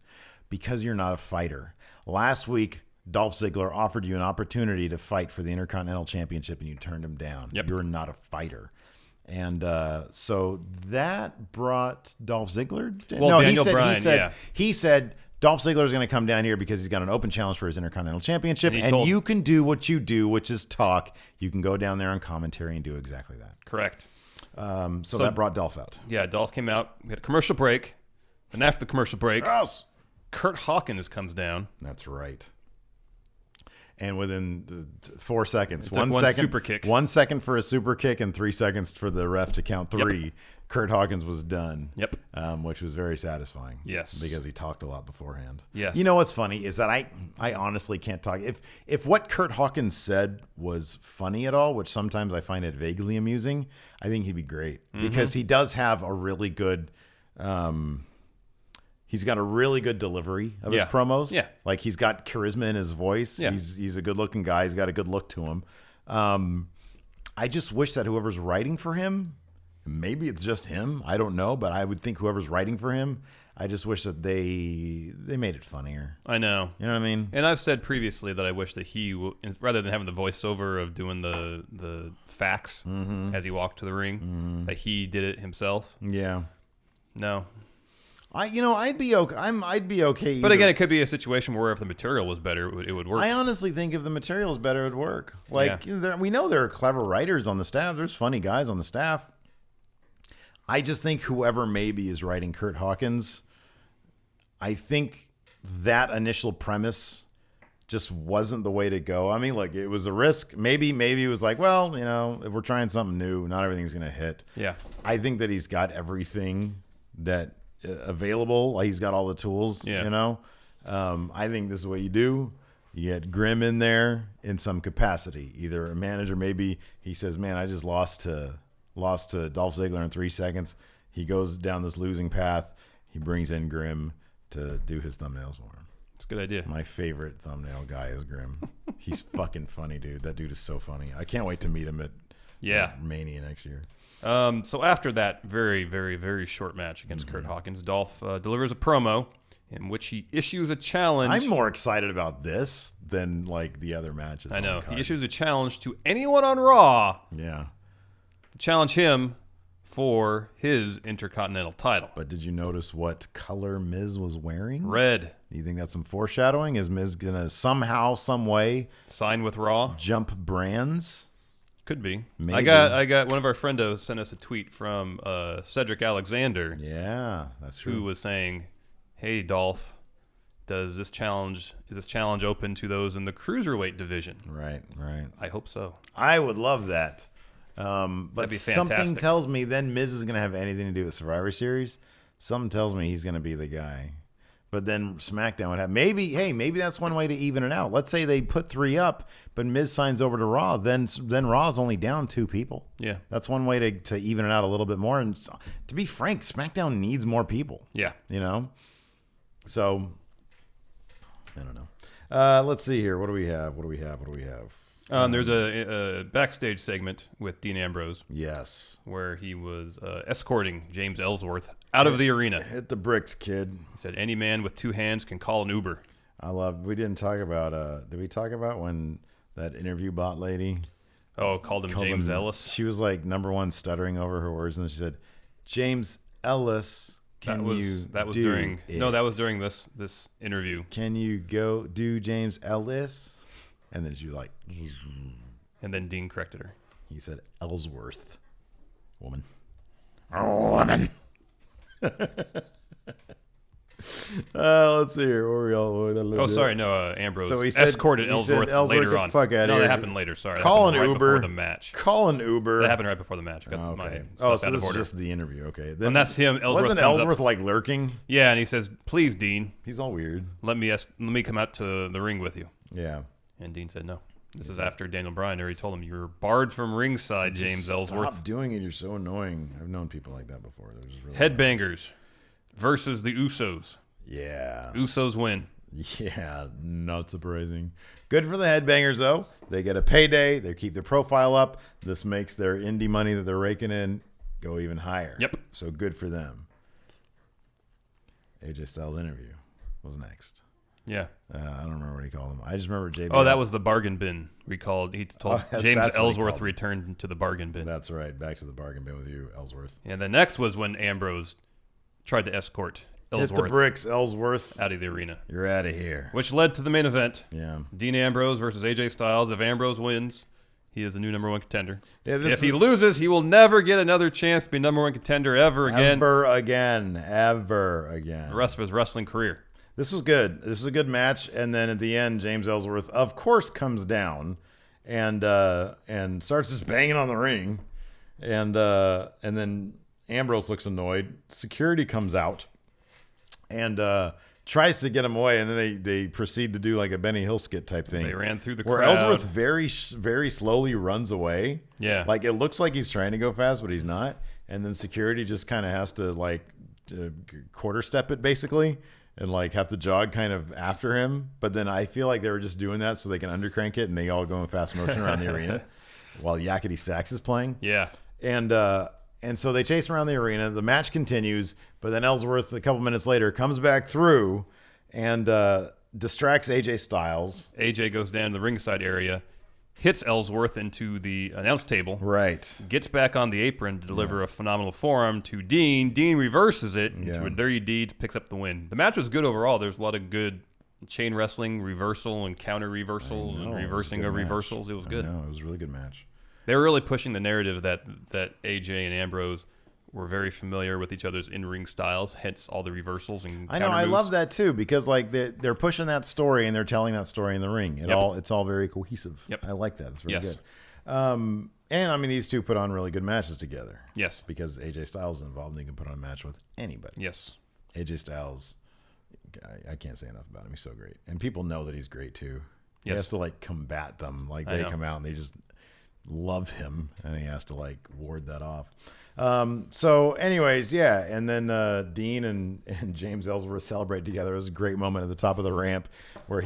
[SPEAKER 1] because you're not a fighter. Last week, Dolph Ziggler offered you an opportunity to fight for the Intercontinental Championship, and you turned him down.
[SPEAKER 6] Yep.
[SPEAKER 1] You're not a fighter." And so that brought Dolph Ziggler.
[SPEAKER 6] Well, Daniel Bryan,
[SPEAKER 1] he said Dolph Ziggler is going to come down here because he's got an open challenge for his Intercontinental Championship,
[SPEAKER 6] And he
[SPEAKER 1] and
[SPEAKER 6] told-
[SPEAKER 1] you can do what you do, which is talk. You can go down there on commentary and do exactly that.
[SPEAKER 6] Correct.
[SPEAKER 1] So that brought Dolph out.
[SPEAKER 6] Yeah, Dolph came out. We had a commercial break. And after the commercial break,
[SPEAKER 1] Gross.
[SPEAKER 6] Kurt Hawkins comes down.
[SPEAKER 1] That's right. And within 4 seconds,
[SPEAKER 6] It took one super kick.
[SPEAKER 1] 1 second for a super kick and 3 seconds for the ref to count 3.
[SPEAKER 6] Yep.
[SPEAKER 1] Kurt Hawkins was done.
[SPEAKER 6] Yep.
[SPEAKER 1] Which was very satisfying.
[SPEAKER 6] Yes.
[SPEAKER 1] Because he talked a lot beforehand.
[SPEAKER 6] Yes.
[SPEAKER 1] You know what's funny is that I honestly can't talk. If what Kurt Hawkins said was funny at all, which sometimes I find it vaguely amusing, I think he'd be great. Because he does have a really good he's got a really good delivery of his promos.
[SPEAKER 6] Yeah.
[SPEAKER 1] Like he's got charisma in his voice.
[SPEAKER 6] Yeah.
[SPEAKER 1] He's a good looking guy. He's got a good look to him. I just wish that whoever's writing for him, maybe it's just him, I don't know, but I would think whoever's writing for him, I just wish that they made it funnier.
[SPEAKER 6] I know.
[SPEAKER 1] You know what I mean?
[SPEAKER 6] And I've said previously that I wish that he, rather than having the voiceover of doing the facts as he walked to the ring, that he did it himself.
[SPEAKER 1] Yeah.
[SPEAKER 6] No.
[SPEAKER 1] I'd be okay. I'd be okay.
[SPEAKER 6] But again, it could be a situation where if the material was better, it would work.
[SPEAKER 1] I honestly think if the material is better, it'd work. Like we know there are clever writers on the staff. There's funny guys on the staff. I just think whoever maybe is writing Kurt Hawkins, I think that initial premise just wasn't the way to go. I mean, like it was a risk. Maybe it was like, well, if we're trying something new, not everything's gonna hit.
[SPEAKER 6] Yeah.
[SPEAKER 1] I think that he's got everything that available. Like he's got all the tools.
[SPEAKER 6] Yeah.
[SPEAKER 1] I think this is what you do. You get Grimm in there in some capacity. Either a manager, maybe he says, "Man, I just lost to Dolph Ziggler in 3 seconds." He goes down this losing path. He brings in Grimm to do his thumbnails for him.
[SPEAKER 6] It's a good idea.
[SPEAKER 1] My favorite thumbnail guy is Grimm. He's fucking funny, dude. That dude is so funny. I can't wait to meet him at Mania next year.
[SPEAKER 6] So after that very, very, very short match against Kurt Hawkins, Dolph delivers a promo in which he issues a challenge.
[SPEAKER 1] I'm more excited about this than like the other matches.
[SPEAKER 6] I know.
[SPEAKER 1] on the card.
[SPEAKER 6] He issues a challenge to anyone on Raw
[SPEAKER 1] Yeah.
[SPEAKER 6] to challenge him for his Intercontinental title.
[SPEAKER 1] But did you notice what color Miz was wearing?
[SPEAKER 6] Red.
[SPEAKER 1] Do you think that's some foreshadowing? Is Miz gonna somehow, some way
[SPEAKER 6] Sign with Raw.
[SPEAKER 1] jump brands?
[SPEAKER 6] Could be.
[SPEAKER 1] Maybe.
[SPEAKER 6] I got one of our friendos sent us a tweet from Cedric Alexander,
[SPEAKER 1] Yeah, that's true.
[SPEAKER 6] who was saying, "Hey Dolph, is this challenge open to those in the cruiserweight division?"
[SPEAKER 1] Right.
[SPEAKER 6] I hope so.
[SPEAKER 1] I would love that. But
[SPEAKER 6] That'd be
[SPEAKER 1] something
[SPEAKER 6] fantastic.
[SPEAKER 1] tells me then Miz is gonna have anything to do with Survivor Series. Something tells me he's gonna be the guy. But then SmackDown would have maybe that's one way to even it out. Let's say they put 3 up, but Miz signs over to Raw. Then Raw's only down 2 people.
[SPEAKER 6] Yeah.
[SPEAKER 1] That's one way to even it out a little bit more. And to be frank, SmackDown needs more people.
[SPEAKER 6] Yeah.
[SPEAKER 1] So I don't know. Let's see here. What do we have?
[SPEAKER 6] There's a backstage segment with Dean Ambrose
[SPEAKER 1] Yes.
[SPEAKER 6] where he was escorting James Ellsworth out of the arena.
[SPEAKER 1] Hit the bricks, kid.
[SPEAKER 6] He said, "Any man with 2 hands can call an Uber."
[SPEAKER 1] We didn't talk about, did we talk about when that interview bot lady
[SPEAKER 6] Oh, called him James Ellis.
[SPEAKER 1] She was like #1 stuttering over her words, and she said, "James Ellis,
[SPEAKER 6] That was during this interview.
[SPEAKER 1] Can you go do James Ellis?" And then she was like,
[SPEAKER 6] And then Dean corrected her.
[SPEAKER 1] he said Ellsworth, woman. Oh, woman. Let's see here. Where we all?
[SPEAKER 6] Oh, sorry, no. Ambrose
[SPEAKER 1] So he said-
[SPEAKER 6] escorted
[SPEAKER 1] he said,
[SPEAKER 6] Ellsworth
[SPEAKER 1] "Ellsworth,
[SPEAKER 6] later
[SPEAKER 1] get the
[SPEAKER 6] on.
[SPEAKER 1] fuck outta
[SPEAKER 6] no,
[SPEAKER 1] here.
[SPEAKER 6] that happened later. Sorry, that
[SPEAKER 1] Call an
[SPEAKER 6] happened right
[SPEAKER 1] Uber.
[SPEAKER 6] before the match.
[SPEAKER 1] Call an Uber.
[SPEAKER 6] That happened right before the match. I got
[SPEAKER 1] Oh,
[SPEAKER 6] my
[SPEAKER 1] okay.
[SPEAKER 6] stuff
[SPEAKER 1] So
[SPEAKER 6] out
[SPEAKER 1] this
[SPEAKER 6] of
[SPEAKER 1] is
[SPEAKER 6] order.
[SPEAKER 1] just the interview. Okay.
[SPEAKER 6] And that's him. Ellsworth
[SPEAKER 1] Wasn't
[SPEAKER 6] comes
[SPEAKER 1] Ellsworth
[SPEAKER 6] up.
[SPEAKER 1] like lurking?
[SPEAKER 6] Yeah, and he says, "Please, Dean,
[SPEAKER 1] He's all weird.
[SPEAKER 6] let me come out to the ring with you."
[SPEAKER 1] Yeah.
[SPEAKER 6] And Dean said no. This is after Daniel Bryan already told him, "You're barred from ringside, James Ellsworth."
[SPEAKER 1] Stop doing it. You're so annoying. I've known people like that before. They're just really
[SPEAKER 6] Headbangers versus the Usos.
[SPEAKER 1] Yeah.
[SPEAKER 6] Usos win.
[SPEAKER 1] Yeah, not surprising. Good for the Headbangers, though. They get a payday. They keep their profile up. This makes their indie money that they're raking in go even higher.
[SPEAKER 6] Yep.
[SPEAKER 1] So good for them. AJ Styles' interview was next.
[SPEAKER 6] Yeah.
[SPEAKER 1] I don't remember what he called him. I just remember JBL.
[SPEAKER 6] Oh, that was the bargain bin. He told
[SPEAKER 1] that's
[SPEAKER 6] James
[SPEAKER 1] what he
[SPEAKER 6] Ellsworth
[SPEAKER 1] called it.
[SPEAKER 6] returned to the bargain bin.
[SPEAKER 1] That's right. Back to the bargain bin with you, Ellsworth.
[SPEAKER 6] And the next was when Ambrose tried to escort
[SPEAKER 1] Hit the
[SPEAKER 6] Ellsworth
[SPEAKER 1] bricks, Ellsworth.
[SPEAKER 6] out of the arena,
[SPEAKER 1] You're out of here.
[SPEAKER 6] which led to the main event.
[SPEAKER 1] Yeah.
[SPEAKER 6] Dean Ambrose versus AJ Styles. If Ambrose wins, he is the new #1 contender.
[SPEAKER 1] Yeah,
[SPEAKER 6] If he loses, he will never get another chance to be #1 contender ever again.
[SPEAKER 1] Ever again.
[SPEAKER 6] The rest of his wrestling career.
[SPEAKER 1] This was good. This was a good match. And then at the end, James Ellsworth, of course, comes down and starts just banging on the ring. And then Ambrose looks annoyed. Security comes out and tries to get him away. And then they proceed to do like a Benny Hill skit type thing.
[SPEAKER 6] They ran through the
[SPEAKER 1] where
[SPEAKER 6] crowd.
[SPEAKER 1] Ellsworth very, very slowly runs away.
[SPEAKER 6] Yeah.
[SPEAKER 1] Like it looks like he's trying to go fast, but he's not. And then security just kind of has to like quarter step it basically. And like have to jog kind of after him. But then I feel like they were just doing that so they can undercrank it and they all go in fast motion around the arena while Yakety Sax is playing.
[SPEAKER 6] Yeah.
[SPEAKER 1] And so they chase around the arena. The match continues, but then Ellsworth a couple minutes later comes back through and distracts AJ Styles.
[SPEAKER 6] AJ goes down to the ringside area, hits Ellsworth into the announce table.
[SPEAKER 1] Right.
[SPEAKER 6] Gets back on the apron to deliver a phenomenal forearm to Dean. Dean reverses it into a dirty deed, picks up the win. The match was good overall. There's a lot of good chain wrestling, reversal and counter reversals, and reversing of reversals. It was good.
[SPEAKER 1] No, it was a really good match.
[SPEAKER 6] They were really pushing the narrative that AJ and Ambrose were very familiar with each other's in-ring styles, hence all the reversals and
[SPEAKER 1] I know, I love that too because like they're pushing that story and they're telling that story in the ring. It's all very cohesive.
[SPEAKER 6] Yep.
[SPEAKER 1] I like that. It's really
[SPEAKER 6] Yes.
[SPEAKER 1] good. And I mean these two put on really good matches together.
[SPEAKER 6] Yes.
[SPEAKER 1] Because AJ Styles is involved and he can put on a match with anybody.
[SPEAKER 6] Yes.
[SPEAKER 1] AJ Styles, I can't say enough about him. He's so great. And people know that he's great too. He
[SPEAKER 6] Yes.
[SPEAKER 1] has to like combat them. Like
[SPEAKER 6] I
[SPEAKER 1] they
[SPEAKER 6] know.
[SPEAKER 1] come out and they just love him and he has to like ward that off. So anyways, yeah. And then Dean and James Ellsworth celebrate together. It was a great moment at the top of the ramp where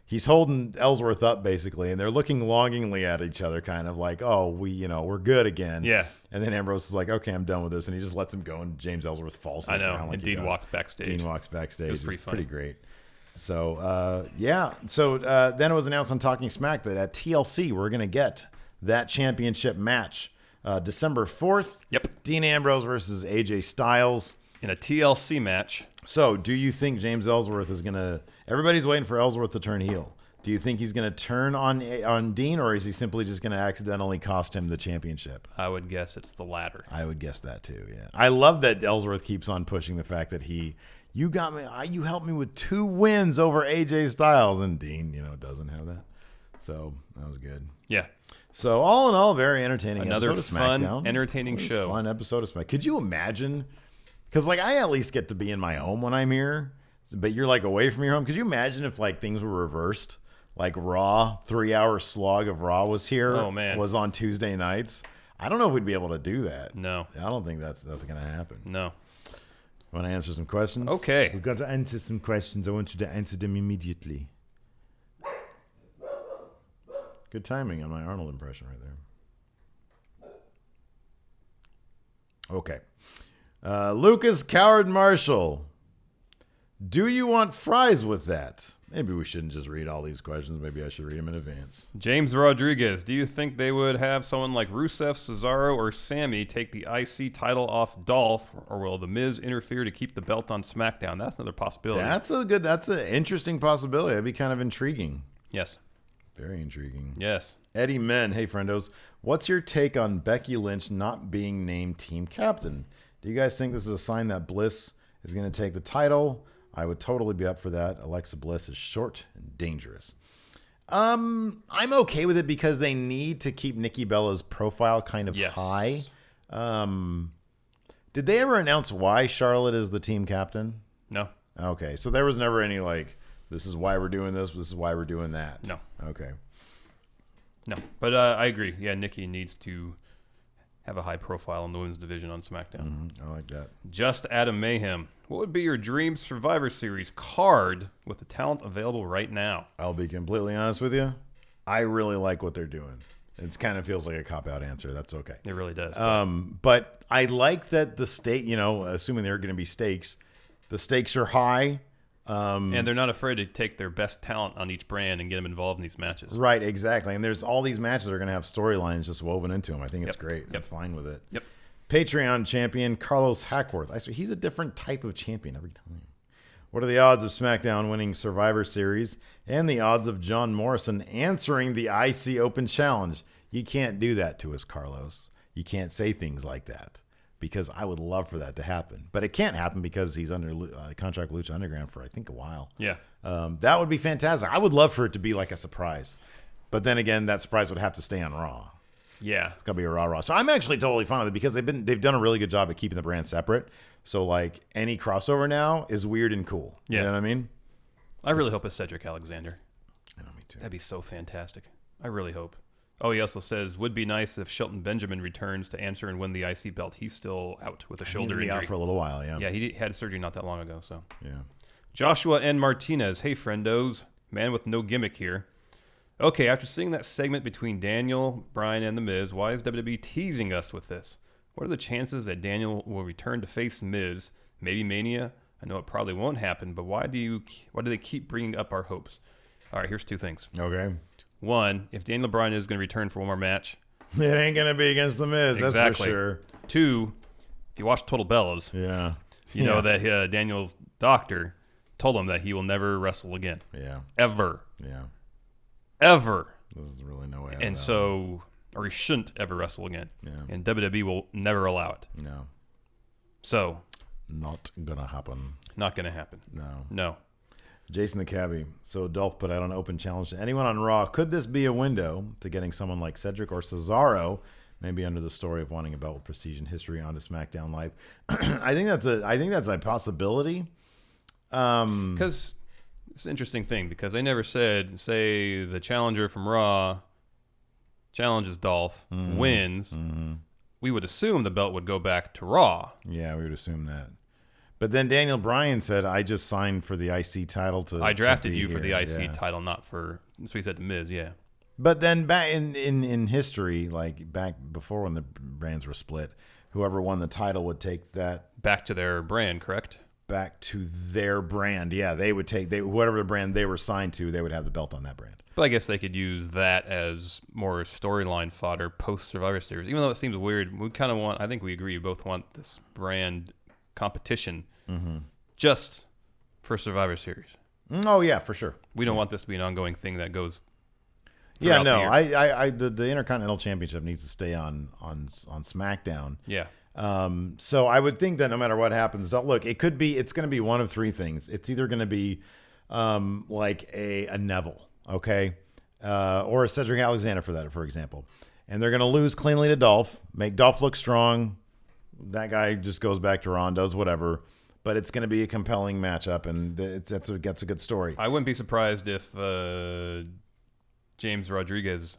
[SPEAKER 1] he's holding Ellsworth up basically and they're looking longingly at each other kind of like, oh, we're good again.
[SPEAKER 6] Yeah.
[SPEAKER 1] And then Ambrose is like, okay, I'm done with this. And he just lets him go and James Ellsworth falls.
[SPEAKER 6] I know.
[SPEAKER 1] Like
[SPEAKER 6] And Dean walks backstage.
[SPEAKER 1] Dean walks backstage.
[SPEAKER 6] It was pretty funny.
[SPEAKER 1] Pretty great. So, yeah. So then it was announced on Talking Smack that at TLC, we're going to get that championship match December 4th.
[SPEAKER 6] Yep.
[SPEAKER 1] Dean Ambrose versus AJ Styles.
[SPEAKER 6] In a TLC match.
[SPEAKER 1] So do you think James Ellsworth is going to... Everybody's waiting for Ellsworth to turn heel. Do you think he's going to turn on Dean, or is he simply just going to accidentally cost him the championship?
[SPEAKER 6] I would guess it's the latter.
[SPEAKER 1] I would guess that too, yeah. I love that Ellsworth keeps on pushing the fact that you got me, you helped me with 2 wins over AJ Styles, and Dean, doesn't have that. So that was good.
[SPEAKER 6] Yeah.
[SPEAKER 1] So all in all, very entertaining
[SPEAKER 6] Another
[SPEAKER 1] episode of
[SPEAKER 6] fun,
[SPEAKER 1] SmackDown.
[SPEAKER 6] entertaining show.
[SPEAKER 1] Fun episode of SmackDown. Could you imagine? Because like I at least get to be in my home when I'm here, but you're like away from your home. Could you imagine if like things were reversed? Like Raw, 3-hour slog of Raw was here.
[SPEAKER 6] Oh, man.
[SPEAKER 1] Was on Tuesday nights. I don't know if we'd be able to do that.
[SPEAKER 6] No.
[SPEAKER 1] I don't think that's going to happen.
[SPEAKER 6] No.
[SPEAKER 1] Want to answer some questions?
[SPEAKER 6] Okay.
[SPEAKER 1] We've got to answer some questions. I want you to answer them immediately. Good timing on my Arnold impression right there. Okay. Lucas Coward Marshall. Do you want fries with that? Maybe we shouldn't just read all these questions. Maybe I should read them in advance.
[SPEAKER 6] James Rodriguez, do you think they would have someone like Rusev, Cesaro, or Sammy take the IC title off Dolph, or will The Miz interfere to keep the belt on SmackDown? That's another possibility.
[SPEAKER 1] That's an interesting possibility. That'd be kind of intriguing.
[SPEAKER 6] Yes.
[SPEAKER 1] Very intriguing.
[SPEAKER 6] Yes.
[SPEAKER 1] Eddie Men, hey friendos, what's your take on Becky Lynch not being named team captain? Do you guys think this is a sign that Bliss is going to take the title? I would totally be up for that. Alexa Bliss is short and dangerous. I'm okay with it because they need to keep Nikki Bella's profile kind of high. Did they ever announce why Charlotte is the team captain?
[SPEAKER 6] No.
[SPEAKER 1] Okay, so there was never any like, this is why we're doing this, this is why we're doing that.
[SPEAKER 6] No.
[SPEAKER 1] Okay.
[SPEAKER 6] No. But I agree. Yeah, Nikki needs to have a high profile in the women's division on SmackDown.
[SPEAKER 1] I like that.
[SPEAKER 6] Just Adam Mayhem. What would be your dream Survivor Series card with the talent available right now?
[SPEAKER 1] I'll be completely honest with you. I really like what they're doing. It kind of feels like a cop-out answer. That's okay.
[SPEAKER 6] It really does.
[SPEAKER 1] But I like that the stake, assuming there are going to be stakes, the stakes are high.
[SPEAKER 6] And they're not afraid to take their best talent on each brand and get them involved in these matches.
[SPEAKER 1] Right, exactly. And there's all these matches that are going to have storylines just woven into them. I think it's great. I'm fine with it.
[SPEAKER 6] Yep.
[SPEAKER 1] Patreon champion Carlos Hackworth. I swear, he's a different type of champion every time. What are the odds of SmackDown winning Survivor Series and the odds of John Morrison answering the IC Open Challenge? You can't do that to us, Carlos. You can't say things like that because I would love for that to happen. But it can't happen because he's under contract with Lucha Underground for, I think, a while.
[SPEAKER 6] Yeah.
[SPEAKER 1] That would be fantastic. I would love for it to be like a surprise. But then again, that surprise would have to stay on Raw.
[SPEAKER 6] Yeah.
[SPEAKER 1] It's got to be a Raw. So I'm actually totally fine with it because they've done a really good job at keeping the brand separate. So, like, any crossover now is weird and cool.
[SPEAKER 6] Yeah.
[SPEAKER 1] You know what I mean?
[SPEAKER 6] I really hope it's Cedric Alexander.
[SPEAKER 1] I know, me too.
[SPEAKER 6] That'd be so fantastic. I really hope. Oh, he also says, would be nice if Shelton Benjamin returns to answer and win the IC belt. He's still out with a shoulder
[SPEAKER 1] He's
[SPEAKER 6] injury.
[SPEAKER 1] out for a little while, yeah.
[SPEAKER 6] Yeah, he had surgery not that long ago. So
[SPEAKER 1] Yeah.
[SPEAKER 6] Joshua N. Martinez. Hey, friendos. Man with no gimmick here. Okay, after seeing that segment between Daniel, Bryan, and The Miz, why is WWE teasing us with this? What are the chances that Daniel will return to face Miz? Maybe Mania? I know it probably won't happen, but why do they keep bringing up our hopes? All right, here's two things.
[SPEAKER 1] Okay.
[SPEAKER 6] One, if Daniel Bryan is going to return for one more match,
[SPEAKER 1] It ain't going to be against The Miz,
[SPEAKER 6] exactly.
[SPEAKER 1] that's for sure.
[SPEAKER 6] Two, if you watch Total Bellas,
[SPEAKER 1] Yeah.
[SPEAKER 6] you know that Daniel's doctor told him that he will never wrestle again.
[SPEAKER 1] Yeah.
[SPEAKER 6] Ever.
[SPEAKER 1] Yeah.
[SPEAKER 6] Ever.
[SPEAKER 1] There's really no way out of
[SPEAKER 6] And
[SPEAKER 1] that
[SPEAKER 6] so, or he shouldn't ever wrestle again.
[SPEAKER 1] Yeah.
[SPEAKER 6] And WWE will never allow it.
[SPEAKER 1] one. No.
[SPEAKER 6] So,
[SPEAKER 1] Not going to happen.
[SPEAKER 6] not going to happen.
[SPEAKER 1] No.
[SPEAKER 6] No.
[SPEAKER 1] Jason the Cabbie. So Dolph put out an open challenge to anyone on Raw. Could this be a window to getting someone like Cedric or Cesaro, maybe under the story of wanting a belt with prestige and history, onto SmackDown Live? I think that's a possibility.
[SPEAKER 6] Because it's an interesting thing, because they never said, say, the challenger from Raw challenges Dolph, wins. We would assume the belt would go back to Raw.
[SPEAKER 1] Yeah, we would assume that. But then Daniel Bryan said, "I just signed for the IC title to."
[SPEAKER 6] I drafted
[SPEAKER 1] be
[SPEAKER 6] you for the
[SPEAKER 1] here."
[SPEAKER 6] IC
[SPEAKER 1] Yeah.
[SPEAKER 6] title, not for. That's what he said to Miz. Yeah.
[SPEAKER 1] But then back in history, like back before when the brands were split, whoever won the title would take that
[SPEAKER 6] Back to their brand, correct?
[SPEAKER 1] back to their brand. Yeah, they would take whatever brand they were signed to, they would have the belt on that brand.
[SPEAKER 6] But I guess they could use that as more storyline fodder post Survivor Series. Even though it seems weird, we kind of want. I think we agree. We both want this brand competition just for Survivor Series.
[SPEAKER 1] Oh yeah, for sure.
[SPEAKER 6] We don't want this to be an ongoing thing that goes.
[SPEAKER 1] Yeah,
[SPEAKER 6] throughout
[SPEAKER 1] no,
[SPEAKER 6] the year.
[SPEAKER 1] the Intercontinental Championship needs to stay on SmackDown.
[SPEAKER 6] Yeah.
[SPEAKER 1] So I would think that no matter what happens, look, it's going to be one of three things. It's either going to be like a Neville, okay, or a Cedric Alexander for example, and they're going to lose cleanly to Dolph, make Dolph look strong. That guy just goes back to Raw and does whatever. But it's going to be a compelling matchup, and it's a good story.
[SPEAKER 6] I wouldn't be surprised if James Rodriguez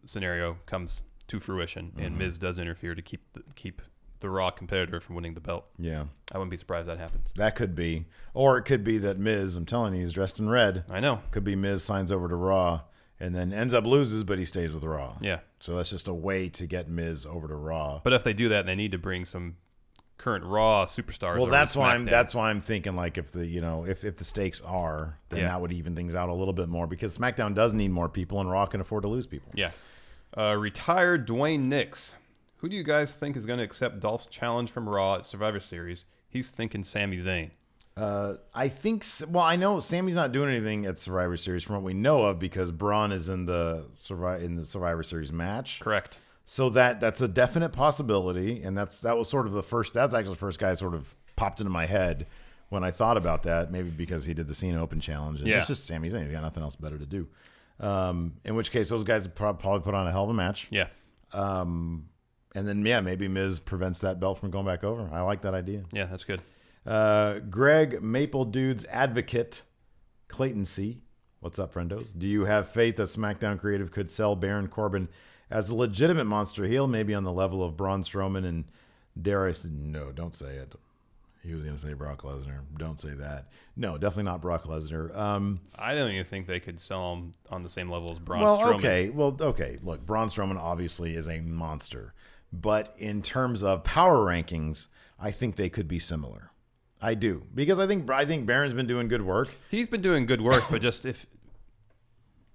[SPEAKER 6] scenario comes to fruition and Miz does interfere to keep the Raw competitor from winning the belt.
[SPEAKER 1] Yeah.
[SPEAKER 6] I wouldn't be surprised that happens.
[SPEAKER 1] That could be. Or it could be that Miz, I'm telling you, he's dressed in red.
[SPEAKER 6] I know.
[SPEAKER 1] Could be Miz signs over to Raw and then ends up loses, but he stays with Raw.
[SPEAKER 6] Yeah.
[SPEAKER 1] So that's just a way to get Miz over to Raw.
[SPEAKER 6] But if they do that, they need to bring some current Raw superstars.
[SPEAKER 1] Well,
[SPEAKER 6] over
[SPEAKER 1] that's
[SPEAKER 6] to
[SPEAKER 1] why
[SPEAKER 6] SmackDown.
[SPEAKER 1] I'm thinking like if the stakes are, then
[SPEAKER 6] Yeah.
[SPEAKER 1] that would even things out a little bit more because SmackDown does need more people and Raw can afford to lose people.
[SPEAKER 6] Yeah. Retired Dwayne Nix. Who do you guys think is going to accept Dolph's challenge from Raw at Survivor Series? He's thinking Sami Zayn.
[SPEAKER 1] I think. Well, I know Sammy's not doing anything at Survivor Series from what we know of because Braun is in the Survivor Series match.
[SPEAKER 6] Correct.
[SPEAKER 1] So that's a definite possibility, and that was sort of the first. That's actually the first guy sort of popped into my head when I thought about that. Maybe because he did the Cena Open challenge, and
[SPEAKER 6] Yeah.
[SPEAKER 1] it's just Sami Zayn. He's got nothing else better to do. In which case, those guys would probably put on a hell of a match.
[SPEAKER 6] Yeah.
[SPEAKER 1] And then maybe Miz prevents that belt from going back over. I like that idea.
[SPEAKER 6] Yeah, that's good.
[SPEAKER 1] Greg Maple Dudes Advocate Clayton C. What's up, friendos? Do you have faith that SmackDown Creative could sell Baron Corbin as a legitimate monster heel, maybe on the level of Braun Strowman and dare I say, no, don't say it. He was going to say Brock Lesnar. Don't say that. No, definitely not Brock Lesnar.
[SPEAKER 6] I don't even think they could sell him on the same level as Braun
[SPEAKER 1] Well,
[SPEAKER 6] Strowman.
[SPEAKER 1] okay. Look, Braun Strowman obviously is a monster. But in terms of power rankings, I think they could be similar. I do. Because I think Baron's been doing good work.
[SPEAKER 6] He's been doing good work, but just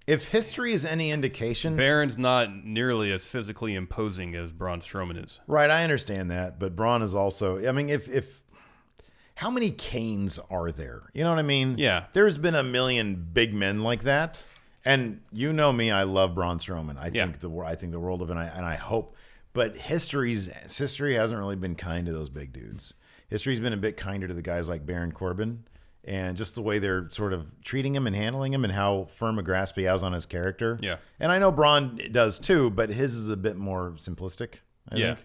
[SPEAKER 1] If history is any indication...
[SPEAKER 6] Baron's not nearly as physically imposing as Braun Strowman is.
[SPEAKER 1] Right, I understand that. But Braun is also... I mean, if how many Kanes are there? You know what I mean?
[SPEAKER 6] Yeah.
[SPEAKER 1] There's been a million big men like that. And you know me, I love Braun Strowman. I think the world of it, and I hope... But history hasn't really been kind to those big dudes. History's been a bit kinder to the guys like Baron Corbin, and just the way they're sort of treating him and handling him and how firm a grasp he has on his character.
[SPEAKER 6] Yeah.
[SPEAKER 1] And I know Braun does too, but his is a bit more simplistic, I think.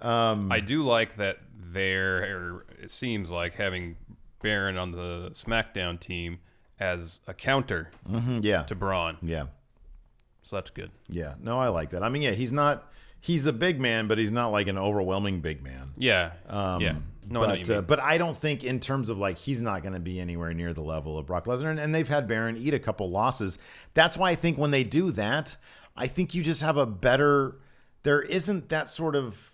[SPEAKER 6] I do like that it seems like having Baron on the SmackDown team as a counter to Braun.
[SPEAKER 1] Yeah.
[SPEAKER 6] So that's good.
[SPEAKER 1] Yeah. No, I like that. I mean, yeah, he's a big man, but he's not like an overwhelming big man.
[SPEAKER 6] Yeah. Yeah. No, I know what you mean.
[SPEAKER 1] But I don't think in terms of like he's not going to be anywhere near the level of Brock Lesnar, and they've had Baron eat a couple losses. That's why I think when they do that, I think you just have a better. There isn't that sort of.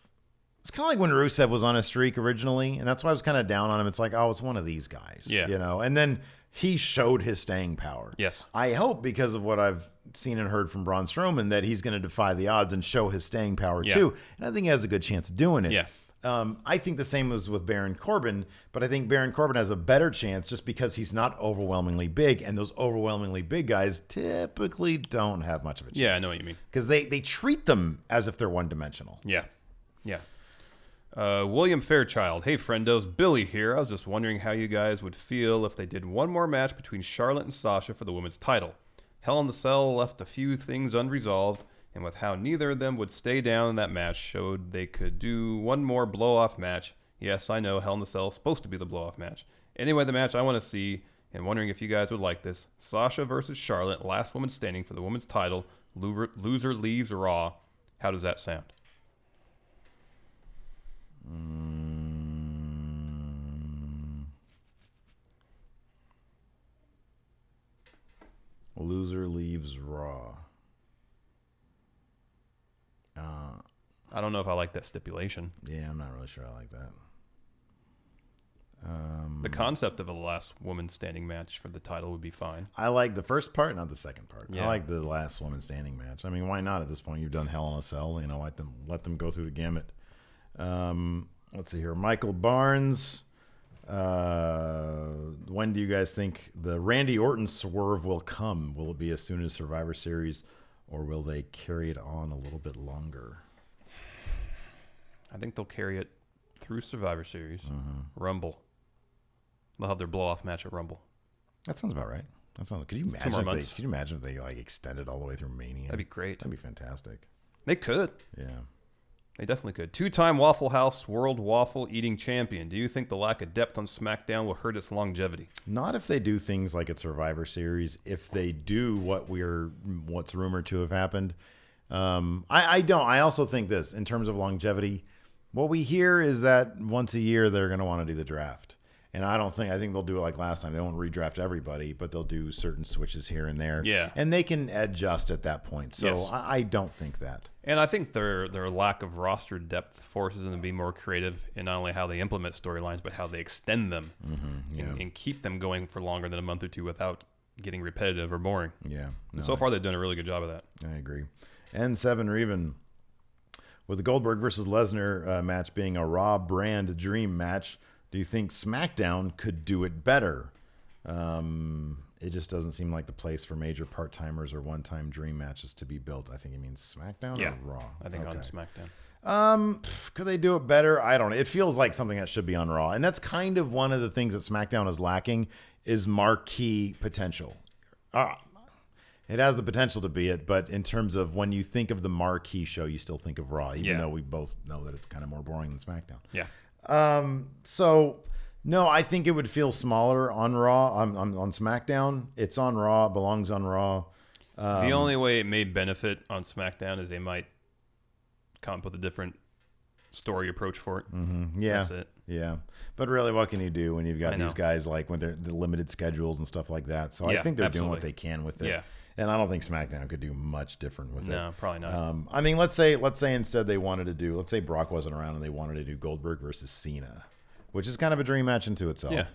[SPEAKER 1] It's kind of like when Rusev was on a streak originally, and that's why I was kind of down on him. It's like, oh, it's one of these guys, And then he showed his staying power.
[SPEAKER 6] Yes,
[SPEAKER 1] I hope because of what I've seen and heard from Braun Strowman that he's going to defy the odds and show his staying power too. And I think he has a good chance of doing it.
[SPEAKER 6] Yeah.
[SPEAKER 1] I think the same was with Baron Corbin, but I think Baron Corbin has a better chance just because he's not overwhelmingly big, and those overwhelmingly big guys typically don't have much of a chance.
[SPEAKER 6] Yeah, I know what you mean.
[SPEAKER 1] Because they treat them as if they're one-dimensional.
[SPEAKER 6] Yeah. Yeah. William Fairchild. Hey, friendos. Billy here. I was just wondering how you guys would feel if they did one more match between Charlotte and Sasha for the women's title. Hell in the Cell left a few things unresolved, and with how neither of them would stay down in that match, showed they could do one more blow-off match. Yes, I know Hell in the Cell is supposed to be the blow-off match. Anyway, the match I want to see, and wondering if you guys would like this, Sasha versus Charlotte, last woman standing for the women's title, loser leaves Raw. How does that sound?
[SPEAKER 1] Loser leaves Raw.
[SPEAKER 6] I don't know if I like that stipulation.
[SPEAKER 1] Yeah, I'm not really sure I like that.
[SPEAKER 6] The concept of a last woman standing match for the title would be fine.
[SPEAKER 1] I like the first part, not the second part.
[SPEAKER 6] Yeah.
[SPEAKER 1] I like the last woman standing match. I mean, why not at this point? You've done Hell in a Cell. You know, let them go through the gamut. Let's see here. Michael Barnes. When do you guys think the Randy Orton swerve will come? Will it be as soon as Survivor Series, or will they carry it on a little bit longer?
[SPEAKER 6] I think they'll carry it through Survivor Series. Rumble. They'll have their blow-off match at Rumble.
[SPEAKER 1] That sounds about right. Could you imagine if they like extended all the way through Mania?
[SPEAKER 6] That'd be great.
[SPEAKER 1] That'd be fantastic.
[SPEAKER 6] They could.
[SPEAKER 1] Yeah.
[SPEAKER 6] They definitely could. Two-time Waffle House World Waffle Eating Champion. Do you think the lack of depth on SmackDown will hurt its longevity?
[SPEAKER 1] Not if they do things like at Survivor Series. If they do what's rumored to have happened, I don't. I also think this in terms of longevity. What we hear is that once a year they're going to want to do the draft. And I think they'll do it like last time. They won't redraft everybody, but they'll do certain switches here and there.
[SPEAKER 6] Yeah.
[SPEAKER 1] And they can adjust at that point. So
[SPEAKER 6] Yes.
[SPEAKER 1] I don't think that.
[SPEAKER 6] And I think their lack of roster depth forces them to be more creative in not only how they implement storylines, but how they extend them and keep them going for longer than a month or two without getting repetitive or boring.
[SPEAKER 1] Yeah.
[SPEAKER 6] And so far, they've done a really good job of that.
[SPEAKER 1] I agree. N7 Reven. With the Goldberg versus Lesnar match being a Raw brand dream match, do you think SmackDown could do it better? It just doesn't seem like the place for major part-timers or one-time dream matches to be built. I think he means SmackDown or Raw?
[SPEAKER 6] I think on SmackDown.
[SPEAKER 1] Could they do it better? I don't know. It feels like something that should be on Raw. And that's kind of one of the things that SmackDown is lacking is marquee potential. It has the potential to be it, but in terms of when you think of the marquee show, you still think of Raw, even though we both know that it's kind of more boring than SmackDown.
[SPEAKER 6] Yeah.
[SPEAKER 1] So no, I think it would feel smaller on Raw, on SmackDown. It's on Raw, it belongs on Raw.
[SPEAKER 6] The only way it may benefit on SmackDown is they might come up with a different story approach for it.
[SPEAKER 1] Yeah.
[SPEAKER 6] That's it.
[SPEAKER 1] Yeah. But really, what can you do when you've got these guys like when they're the limited schedules and stuff like that? So I think they're doing what they can with it.
[SPEAKER 6] Yeah.
[SPEAKER 1] And I don't think SmackDown could do much different with it.
[SPEAKER 6] No, probably not.
[SPEAKER 1] I mean, let's say instead they wanted to do, let's say Brock wasn't around and they wanted to do Goldberg versus Cena, which is kind of a dream match into itself.
[SPEAKER 6] Yeah.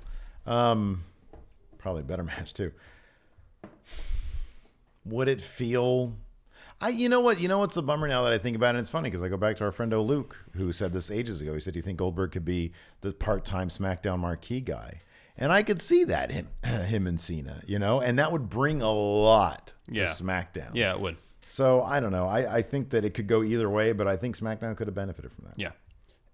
[SPEAKER 1] Probably a better match too. Would it feel? You know what's a bummer now that I think about it? It's funny because I go back to our friend Luke who said this ages ago. He said, "Do you think Goldberg could be the part-time SmackDown marquee guy?" And I could see that him and Cena, and that would bring a lot to SmackDown.
[SPEAKER 6] Yeah, it would.
[SPEAKER 1] So I don't know. I think that it could go either way, but I think SmackDown could have benefited from that.
[SPEAKER 6] Yeah.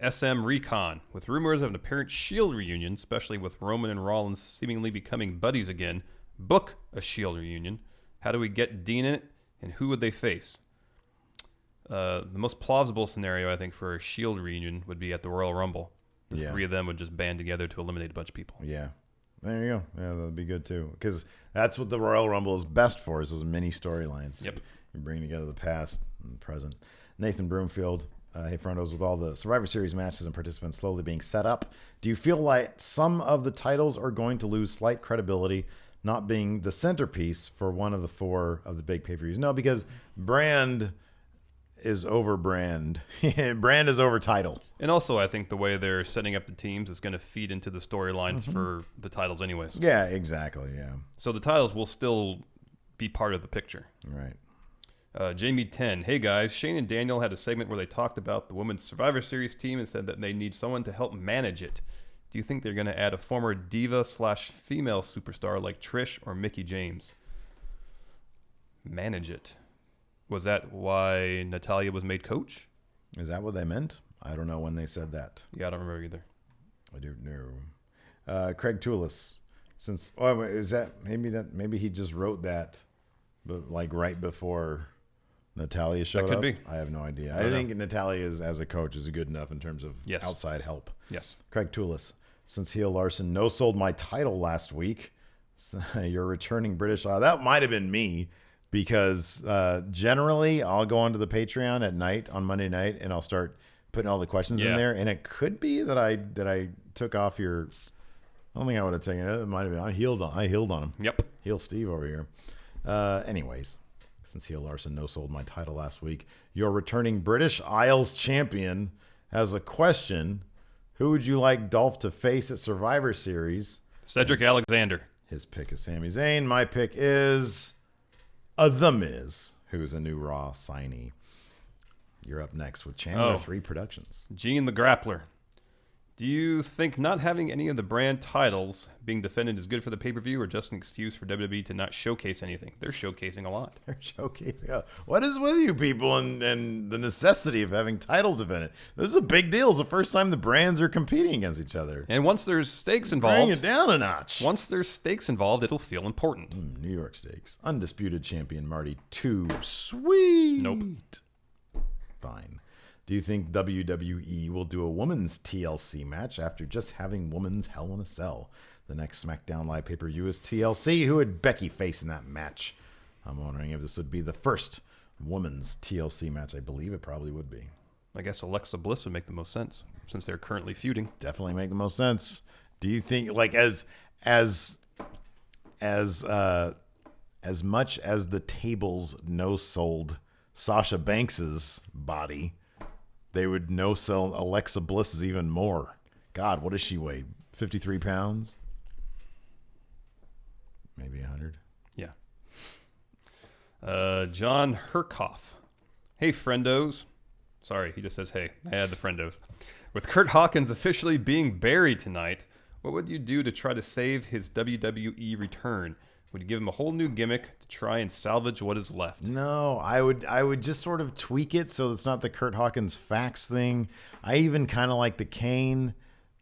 [SPEAKER 6] SM Recon. With rumors of an apparent Shield reunion, especially with Roman and Rollins seemingly becoming buddies again, book a Shield reunion. How do we get Dean in it, and who would they face? The most plausible scenario, I think, for a Shield reunion would be at the Royal Rumble. The three of them would just band together to eliminate a bunch of people.
[SPEAKER 1] Yeah. There you go. Yeah, that'd be good too. Because that's what the Royal Rumble is best for, is those mini storylines.
[SPEAKER 6] Yep.
[SPEAKER 1] You bring together the past and the present. Nathan Broomfield. Hey, Frontos, with all the Survivor Series matches and participants slowly being set up, do you feel like some of the titles are going to lose slight credibility, not being the centerpiece for one of the 4 of the big pay-per-views? No, because brand is over brand. Brand is over title.
[SPEAKER 6] And also, I think the way they're setting up the teams is going to feed into the storylines for the titles anyways.
[SPEAKER 1] Yeah, exactly, yeah.
[SPEAKER 6] So the titles will still be part of the picture.
[SPEAKER 1] Right.
[SPEAKER 6] Jamie 10. Hey guys, Shane and Daniel had a segment where they talked about the Women's Survivor Series team and said that they need someone to help manage it. Do you think they're going to add a former diva/female superstar like Trish or Mickie James? Manage it. Was that why Natalya was made coach?
[SPEAKER 1] Is that what they meant? I don't know when they said that.
[SPEAKER 6] Yeah, I don't remember either.
[SPEAKER 1] I don't know. Craig Toulis. Is that maybe he just wrote that, but like right before Natalya showed up?
[SPEAKER 6] That could be.
[SPEAKER 1] I have no idea. I think Natalya as a coach is good enough in terms of outside help.
[SPEAKER 6] Yes.
[SPEAKER 1] Craig Toulis. Since heel Larson no-sold my title last week, you're returning British. That might have been me, because generally I'll go onto the Patreon at night on Monday night and I'll start putting all the questions in there. And it could be that I took off your. I don't think I would have taken it. It might have been. I healed on him.
[SPEAKER 6] Yep.
[SPEAKER 1] Heel Steve over here. Anyways, since heel Larson no-sold my title last week, your returning British Isles champion has a question. Who would you like Dolph to face at Survivor Series?
[SPEAKER 6] Cedric Alexander.
[SPEAKER 1] His pick is Sami Zayn. My pick is The Miz, who's a new Raw signee. You're up next with Chandler 3 Productions.
[SPEAKER 6] Gene the Grappler. Do you think not having any of the brand titles being defended is good for the pay-per-view, or just an excuse for WWE to not showcase anything? They're showcasing a lot.
[SPEAKER 1] They're showcasing. What is with you people and the necessity of having titles defended? This is a big deal. It's the first time the brands are competing against each other.
[SPEAKER 6] And once there's stakes involved,
[SPEAKER 1] bring it down a notch.
[SPEAKER 6] Once there's stakes involved, it'll feel important.
[SPEAKER 1] New York Stakes. Undisputed champion Marty 2. Sweet.
[SPEAKER 6] Nope.
[SPEAKER 1] Fine. Do you think WWE will do a women's TLC match after just having women's Hell in a Cell? The next SmackDown Live pay-per-view is TLC. Who would Becky face in that match? I'm wondering if this would be the first women's TLC match. I believe it probably would be.
[SPEAKER 6] I guess Alexa Bliss would make the most sense, since they're currently feuding.
[SPEAKER 1] Definitely make the most sense. Do you think, like, as much as the tables no-sold Sasha Banks's body, they would no-sell Alexa Bliss's even more? God, what does she weigh? 53 pounds? Maybe 100?
[SPEAKER 6] Yeah. John Herkoff. Hey, friendos. Sorry, he just says, hey. I had the friendos. With Kurt Hawkins officially being buried tonight, what would you do to try to save his WWE return? Would you give him a whole new gimmick to try and salvage what is left?
[SPEAKER 1] No, I would just sort of tweak it so it's not the Kurt Hawkins fax thing. I even kind of like the cane.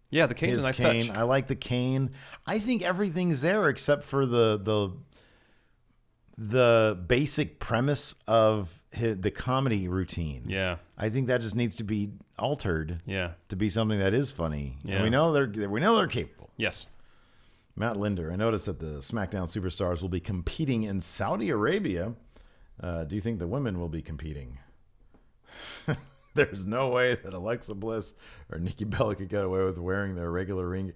[SPEAKER 6] Yeah, the cane's a nice touch.
[SPEAKER 1] I like the cane. I think everything's there except for the basic premise of the comedy routine.
[SPEAKER 6] Yeah,
[SPEAKER 1] I think that just needs to be altered.
[SPEAKER 6] Yeah,
[SPEAKER 1] to be something that is funny.
[SPEAKER 6] Yeah,
[SPEAKER 1] and we know they're capable.
[SPEAKER 6] Yes.
[SPEAKER 1] Matt Linder, I noticed that the SmackDown Superstars will be competing in Saudi Arabia. Do you think the women will be competing? There's no way that Alexa Bliss or Nikki Bella could get away with wearing their regular ring.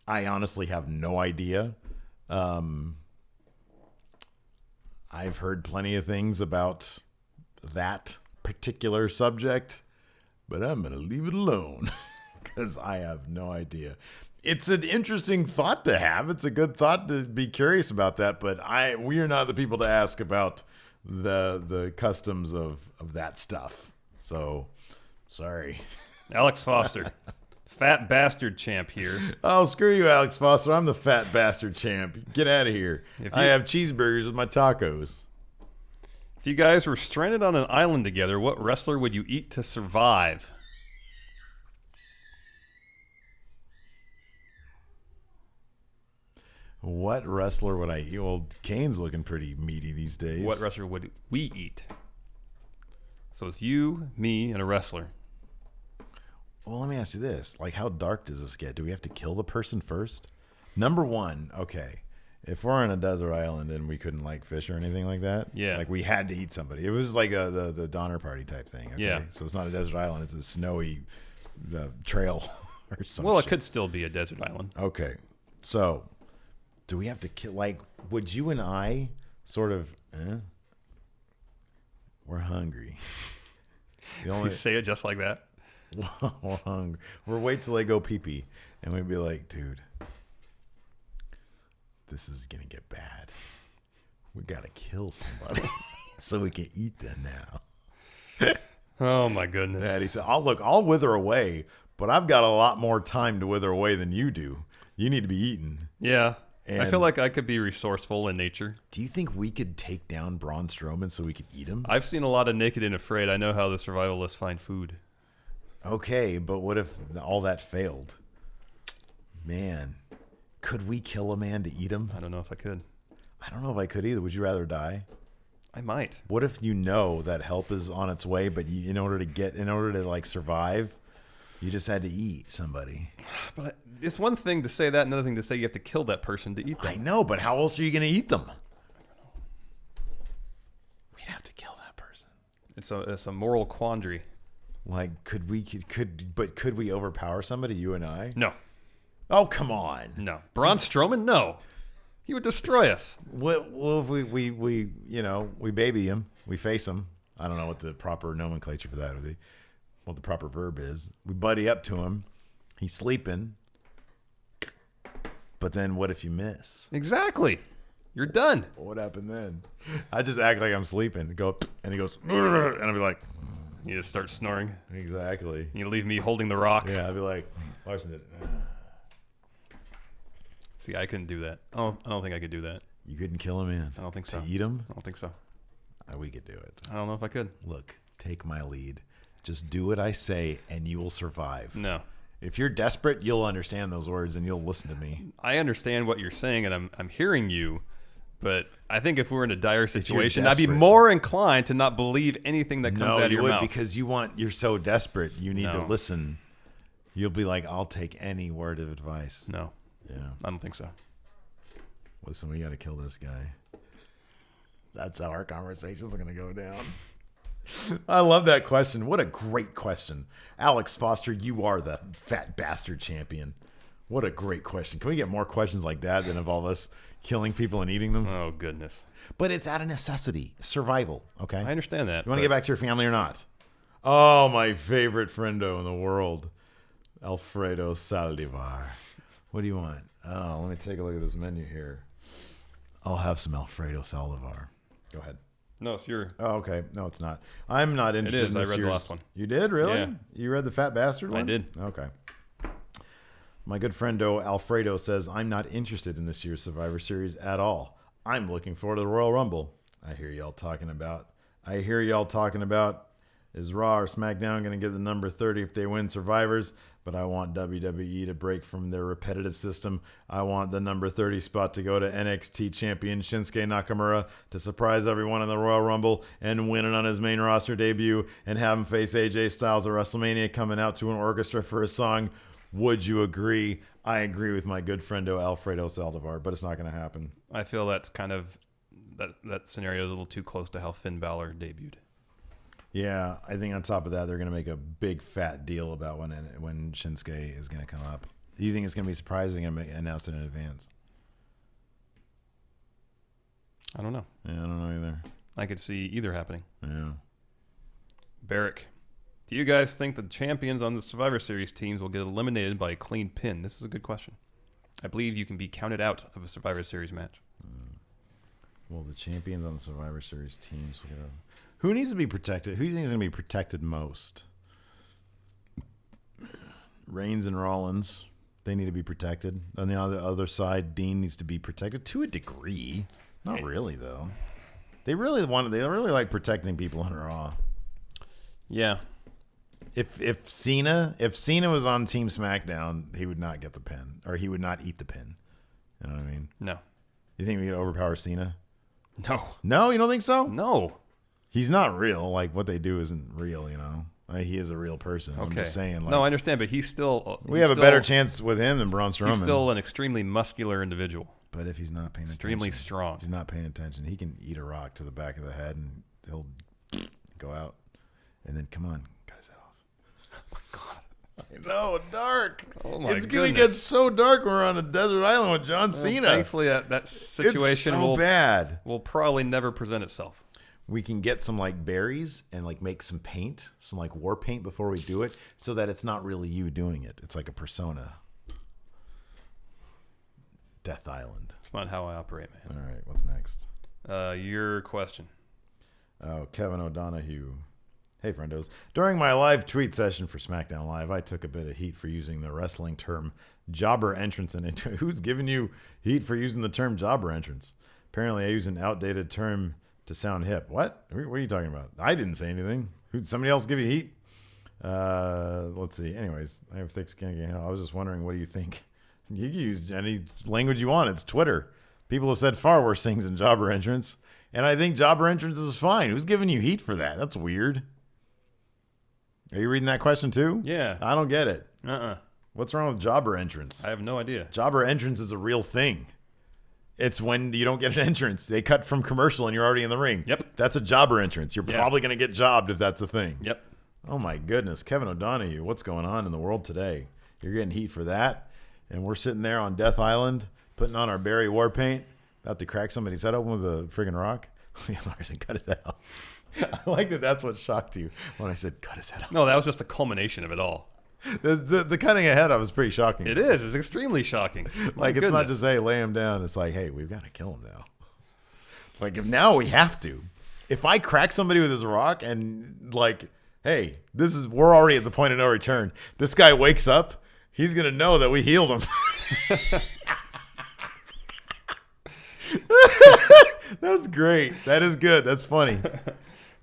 [SPEAKER 1] I honestly have no idea. I've heard plenty of things about that particular subject, but I'm going to leave it alone because I have no idea. It's an interesting thought to have. It's a good thought to be curious about that, but we are not the people to ask about the customs of that stuff. So, sorry.
[SPEAKER 6] Alex Foster, fat bastard champ here.
[SPEAKER 1] Oh, screw you, Alex Foster. I'm the fat bastard champ. Get out of here. I have cheeseburgers with my tacos.
[SPEAKER 6] If you guys were stranded on an island together, what wrestler would you eat to survive?
[SPEAKER 1] What wrestler would I eat? Well, Kane's looking pretty meaty these days.
[SPEAKER 6] What wrestler would we eat? So it's you, me, and a wrestler.
[SPEAKER 1] Well, let me ask you this. Like, how dark does this get? Do we have to kill the person first? Number one, okay. If we're on a desert island and we couldn't like fish or anything like that,
[SPEAKER 6] yeah,
[SPEAKER 1] like we had to eat somebody. It was like the Donner Party type thing. Okay?
[SPEAKER 6] Yeah.
[SPEAKER 1] So it's not a desert island. It's a snowy trail or something.
[SPEAKER 6] Well, it could still be a desert island.
[SPEAKER 1] Okay. So do we have to kill? Like, would you and I sort of? We're hungry. The only
[SPEAKER 6] Say it just like that.
[SPEAKER 1] we're hungry. We're wait till they go pee pee, and we'd be like, dude, this is gonna get bad. We gotta kill somebody so we can eat them now.
[SPEAKER 6] Oh my goodness.
[SPEAKER 1] Daddy said, I'll wither away, but I've got a lot more time to wither away than you do. You need to be eaten.
[SPEAKER 6] Yeah. I
[SPEAKER 1] And-
[SPEAKER 6] feel like I could be resourceful in nature.
[SPEAKER 1] Do you think we could take down Braun Strowman so we could eat him?
[SPEAKER 6] I've seen a lot of Naked and Afraid. I know how the survivalists find food.
[SPEAKER 1] Okay, but what if all that failed? Man, could we kill a man to eat him?
[SPEAKER 6] I don't know if I could.
[SPEAKER 1] I don't know if I could either. Would you rather die?
[SPEAKER 6] I might.
[SPEAKER 1] What if you know that help is on its way, but in order to like survive, you just had to eat somebody?
[SPEAKER 6] But it's one thing to say that, another thing to say you have to kill that person to eat them.
[SPEAKER 1] I know, but how else are you going to eat them? We'd have to kill that person.
[SPEAKER 6] It's a moral quandary.
[SPEAKER 1] Like, could we overpower somebody? You and I?
[SPEAKER 6] No.
[SPEAKER 1] Oh, come on.
[SPEAKER 6] No. Braun Strowman? No. He would destroy us.
[SPEAKER 1] Well, if we baby him, we face him. I don't know what the proper nomenclature for that would be. What the proper verb is. We buddy up to him. He's sleeping. But then what if you miss?
[SPEAKER 6] Exactly. You're done.
[SPEAKER 1] What happened then? I just act like I'm sleeping. Go, and he goes, and I'll be like,
[SPEAKER 6] You just start snoring.
[SPEAKER 1] exactly.
[SPEAKER 6] You leave me holding the rock.
[SPEAKER 1] Yeah, I'll be like, Larson did it.
[SPEAKER 6] See, I couldn't do that. Oh, I don't think I could do that.
[SPEAKER 1] You couldn't kill him in.
[SPEAKER 6] I don't think so.
[SPEAKER 1] To eat him?
[SPEAKER 6] I don't think so.
[SPEAKER 1] We could do it.
[SPEAKER 6] I don't know if I could.
[SPEAKER 1] Look, take my lead. Just do what I say, and you will survive.
[SPEAKER 6] No.
[SPEAKER 1] If you're desperate, you'll understand those words, and you'll listen to me.
[SPEAKER 6] I understand what you're saying, and I'm hearing you, but I think if we were in a dire situation, I'd be
[SPEAKER 1] desperate.
[SPEAKER 6] more inclined to not believe anything that comes out of your mouth.
[SPEAKER 1] Because you're so desperate. You need to
[SPEAKER 6] No.
[SPEAKER 1] listen. You'll be like, I'll take any word of advice.
[SPEAKER 6] No,
[SPEAKER 1] Yeah.
[SPEAKER 6] I don't think so.
[SPEAKER 1] Listen, we got to kill this guy. That's how our conversations are going to go down. I love that question. What a great question. Alex Foster, you are the fat bastard champion. What a great question. Can we get more questions like that that involve us killing people and eating them?
[SPEAKER 6] Oh, goodness.
[SPEAKER 1] But it's out of necessity. Survival, okay?
[SPEAKER 6] I understand that.
[SPEAKER 1] You want to
[SPEAKER 6] but
[SPEAKER 1] get back to your family or not? Oh, my favorite friendo in the world, Alfredo Saldivar. What do you want? Oh, let me take a look at this menu here. I'll have some Alfredo Saldivar. Go ahead.
[SPEAKER 6] No, it's your...
[SPEAKER 1] Oh, okay. No, it's not. I'm not interested
[SPEAKER 6] is.
[SPEAKER 1] in
[SPEAKER 6] I
[SPEAKER 1] this
[SPEAKER 6] read the
[SPEAKER 1] year's-
[SPEAKER 6] last one.
[SPEAKER 1] You did? Really?
[SPEAKER 6] Yeah.
[SPEAKER 1] You read the Fat Bastard one?
[SPEAKER 6] I did.
[SPEAKER 1] Okay. My good friendo Alfredo says, I'm not interested in this year's Survivor Series at all. I'm looking forward to the Royal Rumble. I hear y'all talking about, is Raw or SmackDown going to get the number 30 if they win Survivors? But I want WWE to break from their repetitive system. I want the number 30 spot to go to NXT champion Shinsuke Nakamura to surprise everyone in the Royal Rumble and win it on his main roster debut and have him face AJ Styles at WrestleMania coming out to an orchestra for a song. Would you agree? I agree with my good friendo Alfredo Saldivar, but it's not going to happen.
[SPEAKER 6] I feel that's kind of... That scenario is a little too close to how Finn Balor debuted.
[SPEAKER 1] Yeah, I think on top of that, they're going to make a big fat deal about when Shinsuke is going to come up. Do you think it's going to be surprising and announced in advance?
[SPEAKER 6] I don't know.
[SPEAKER 1] Yeah, I don't know either.
[SPEAKER 6] I could see either happening.
[SPEAKER 1] Yeah.
[SPEAKER 6] Barrick, do you guys think the champions on the Survivor Series teams will get eliminated by a clean pin? This is a good question. I believe you can be counted out of a Survivor Series match.
[SPEAKER 1] Well, the champions on the Survivor Series teams will get over. Who needs to be protected? Who do you think is going to be protected most? Reigns and Rollins. They need to be protected. On the other side, Dean needs to be protected to a degree. Not really, though. They really like protecting people on Raw.
[SPEAKER 6] Yeah.
[SPEAKER 1] If Cena was on Team SmackDown, he would not get the pin, or he would not eat the pin. You know what I mean?
[SPEAKER 6] No.
[SPEAKER 1] You think we could overpower Cena?
[SPEAKER 6] No.
[SPEAKER 1] No, you don't think so?
[SPEAKER 6] No.
[SPEAKER 1] He's not real. Like, what they do isn't real, you know? Like, he is a real person. Okay. I'm just saying. Like,
[SPEAKER 6] no, I understand, but he's still...
[SPEAKER 1] we have a better chance with him than Braun Strowman.
[SPEAKER 6] He's still an extremely muscular individual.
[SPEAKER 1] But if he's not paying attention...
[SPEAKER 6] Extremely strong.
[SPEAKER 1] If he's not paying attention, he can eat a rock to the back of the head, and he'll go out. And then, come on, cut his head off. Oh, my God. I know, dark.
[SPEAKER 6] Oh, my
[SPEAKER 1] It's going to get so dark when we're on a desert island with John Cena.
[SPEAKER 6] Thankfully, that situation
[SPEAKER 1] bad.
[SPEAKER 6] Will probably never present itself.
[SPEAKER 1] We can get some like berries and like make some paint, some like war paint before we do it, so that it's not really you doing it. It's like a persona. Death Island.
[SPEAKER 6] It's not how I operate, man.
[SPEAKER 1] All right, what's next?
[SPEAKER 6] Your question.
[SPEAKER 1] Oh, Kevin O'Donohue. Hey, friendos. During my live tweet session for SmackDown Live, I took a bit of heat for using the wrestling term jobber entrance. And who's giving you heat for using the term jobber entrance? Apparently, I use an outdated term to sound hip. What? What are you talking about? I didn't say anything. Somebody else give you heat? Let's see. Anyways, I have thick skin. I was just wondering, what do you think? You can use any language you want. It's Twitter. People have said far worse things than jobber entrance. And I think jobber entrance is fine. Who's giving you heat for that? That's weird. Are you reading that question too?
[SPEAKER 6] Yeah.
[SPEAKER 1] I don't get it.
[SPEAKER 6] Uh-uh.
[SPEAKER 1] What's wrong with jobber entrance?
[SPEAKER 6] I have no idea.
[SPEAKER 1] Jobber entrance is a real thing. It's when you don't get an entrance. They cut from commercial and you're already in the ring.
[SPEAKER 6] Yep.
[SPEAKER 1] That's a jobber entrance. You're probably going to get jobbed if that's a thing.
[SPEAKER 6] Yep.
[SPEAKER 1] Oh, my goodness. Kevin O'Donohue, what's going on in the world today? You're getting heat for that. And we're sitting there on Death Island putting on our berry war paint, about to crack somebody's head open with a friggin' rock. Larson cut his head off. I like that that's what shocked you when I said cut his head off.
[SPEAKER 6] No, that was just the culmination of it all.
[SPEAKER 1] The cutting a head off is pretty shocking.
[SPEAKER 6] It is. It's extremely shocking.
[SPEAKER 1] Like, it's not just, hey, lay him down. It's like, hey, we've got to kill him now. Like, if now we have to. If I crack somebody with his rock and, like, hey, we're already at the point of no return. This guy wakes up, he's going to know that we healed him. That's great. That is good. That's funny.